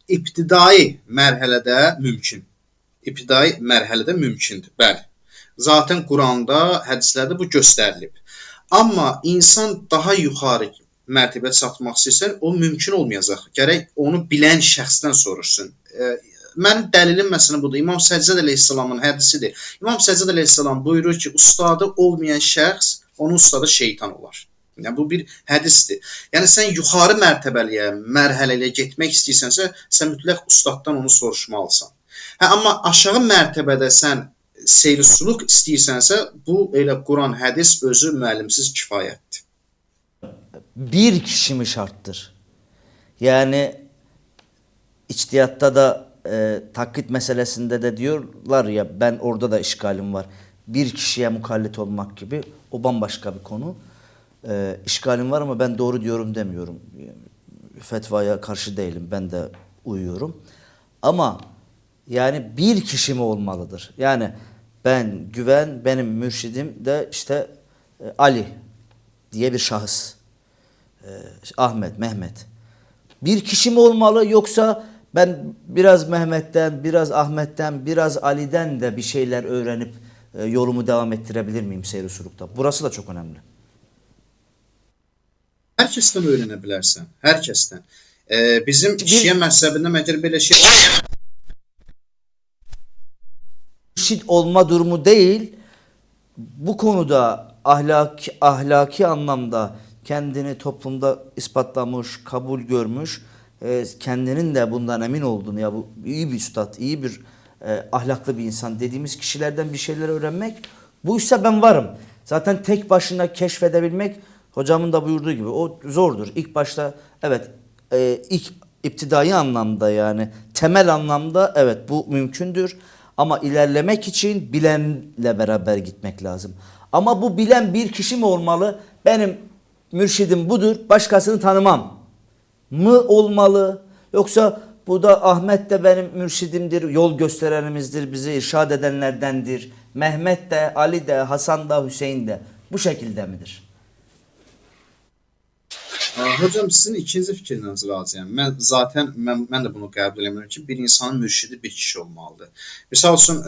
İbtidai mərhələdə mümkün. ibtidai mərhələdə mümkündür. Bəli. Zaten Quranda, hədislərdə bu göstərilib. Amma insan daha yuxarı mərtəbəyə çatmaq istəyirsə, o mümkün olmayacaq. Gərək onu bilən şəxsdən soruşsun. Mənim dəlilim məsələn budur. İmam Səccad əleyhissalamın hədisidir. İmam Səccad əleyhissalam buyurur ki, ustadı olmayan şəxs, onun ustadı şeytan olar. Yəni bu bir hədisdir. Yəni sən yuxarı mərtəbəliyə, mərhələyə getmək istəyirsənsə, sən mütləq ustaddan onu soruşmalısan. Amma aşağı mərtəbədə sən seyr-suluq istəyirsənsə, bu elə Quran, hədis özü müəllimsiz kifayətdir. Bir kişi mi şarttır? Yani içtihatta da taklit meselesinde de diyorlar ya, ben orada da işgalim var. Bir kişiye mukallit olmak gibi, o bambaşka bir konu. İşgalim var ama ben doğru diyorum demiyorum. Fetvaya karşı değilim, ben de uyuyorum. Ama yani bir kişi mi olmalıdır? Yani ben Güven, benim mürşidim de işte Ali diye bir şahıs. Ahmet, Mehmet. Bir kişi mi olmalı, yoksa ben biraz Mehmet'ten, biraz Ahmet'ten, biraz Ali'den de bir şeyler öğrenip yolumu devam ettirebilir miyim seyir usulukta? Burası da çok önemli. Hər kəsdən öyrənə bilərsən. Hər kəsdən. Bizim Şiə məzhəbində məgər belə şey Mürşid olma durumu değil, bu konuda ahlaki anlamda kendini toplumda ispatlamış, kabul görmüş, kendinin de bundan emin olduğunu, ya bu iyi bir üstad, iyi bir ahlaklı bir insan dediğimiz kişilerden bir şeyler öğrenmek, bu ise ben varım. Zaten tek başına keşfedebilmek, hocamın da buyurduğu gibi, o zordur. İlk başta evet, ilk iptidai anlamda, yani temel anlamda evet bu mümkündür. Ama ilerlemek için bilenle beraber gitmek lazım. Ama bu bilen bir kişi mi olmalı? Benim mürşidim budur, başkasını tanımam mı olmalı? Yoksa bu da Ahmet de benim mürşidimdir, yol gösterenimizdir, bizi irşad edenlerdendir. Mehmet de, Ali de, Hasan da, Hüseyin de bu şekilde midir? Hocam, sizin ikinci fikrinizə razıyam. Mən də bunu qəbul etmirəm ki, bir insanın mürşidi bir kişi olmalıdır. Misal üçün,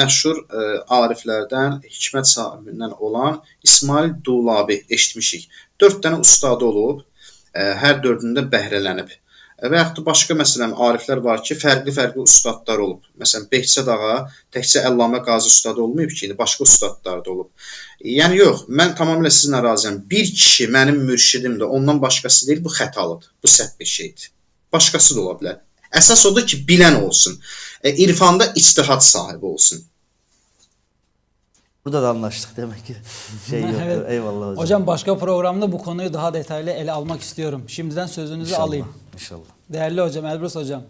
məşhur ariflərdən, hikmət sahibindən olan İsmail Dulabi eşitmişik. 4 dənə ustadı olub, hər dördündə bəhrələnib. Və yaxud da başqa məsələn ariflər var ki, fərqli ustadlar olub. Məsələn, Behçət ağa təkcə Əllamə Qazi ustadı olmayıb ki, başqa ustadlar da olub. Yəni yox, mən tamamilə sizinlə razıyam. Bir kişi mənim mürşidimdir, ondan başqası deyil, bu xətalıdır. Bu səhv bir şeydir. Başqası da ola bilər. Əsas odur ki, bilən olsun. İrfanda ictihad sahibi olsun. Burada da anlaştık demek ki. Yoktur. Evet. Eyvallah hocam. Hocam başka programda bu konuyu daha detaylı ele almak istiyorum. Şimdiden sözünüzü İnşallah, alayım. İnşallah. Değerli hocam, Elbrus hocam.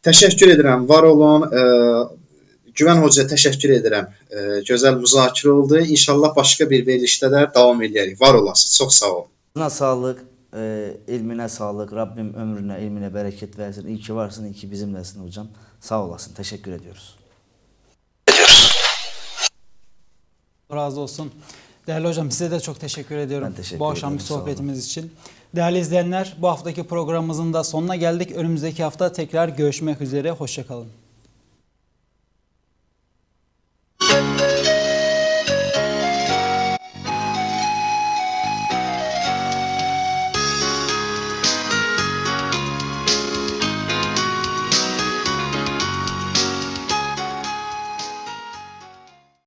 Təşəkkür edirəm, var olun. Güvən hocaya təşəkkür edirəm. Gözəl müzakirə oldu. İnşallah başqa bir verilişdə də davam edərik. Var olasınız. Çox sağ olun. Sana sağlık, ilmine sağlık. Rabbim ömrüne, ilmine bereket versin. İyi ki varsın, iyi ki bizimlesin hocam. Sağ olasın. Teşekkür ediyoruz. Razı olsun. Değerli hocam, size de çok teşekkür ediyorum. Ben teşekkür bu akşamki ederim, sağ olun. sohbetimiz için. Değerli izleyenler, bu haftaki programımızın da sonuna geldik. Önümüzdeki hafta tekrar görüşmek üzere. Hoşça kalın.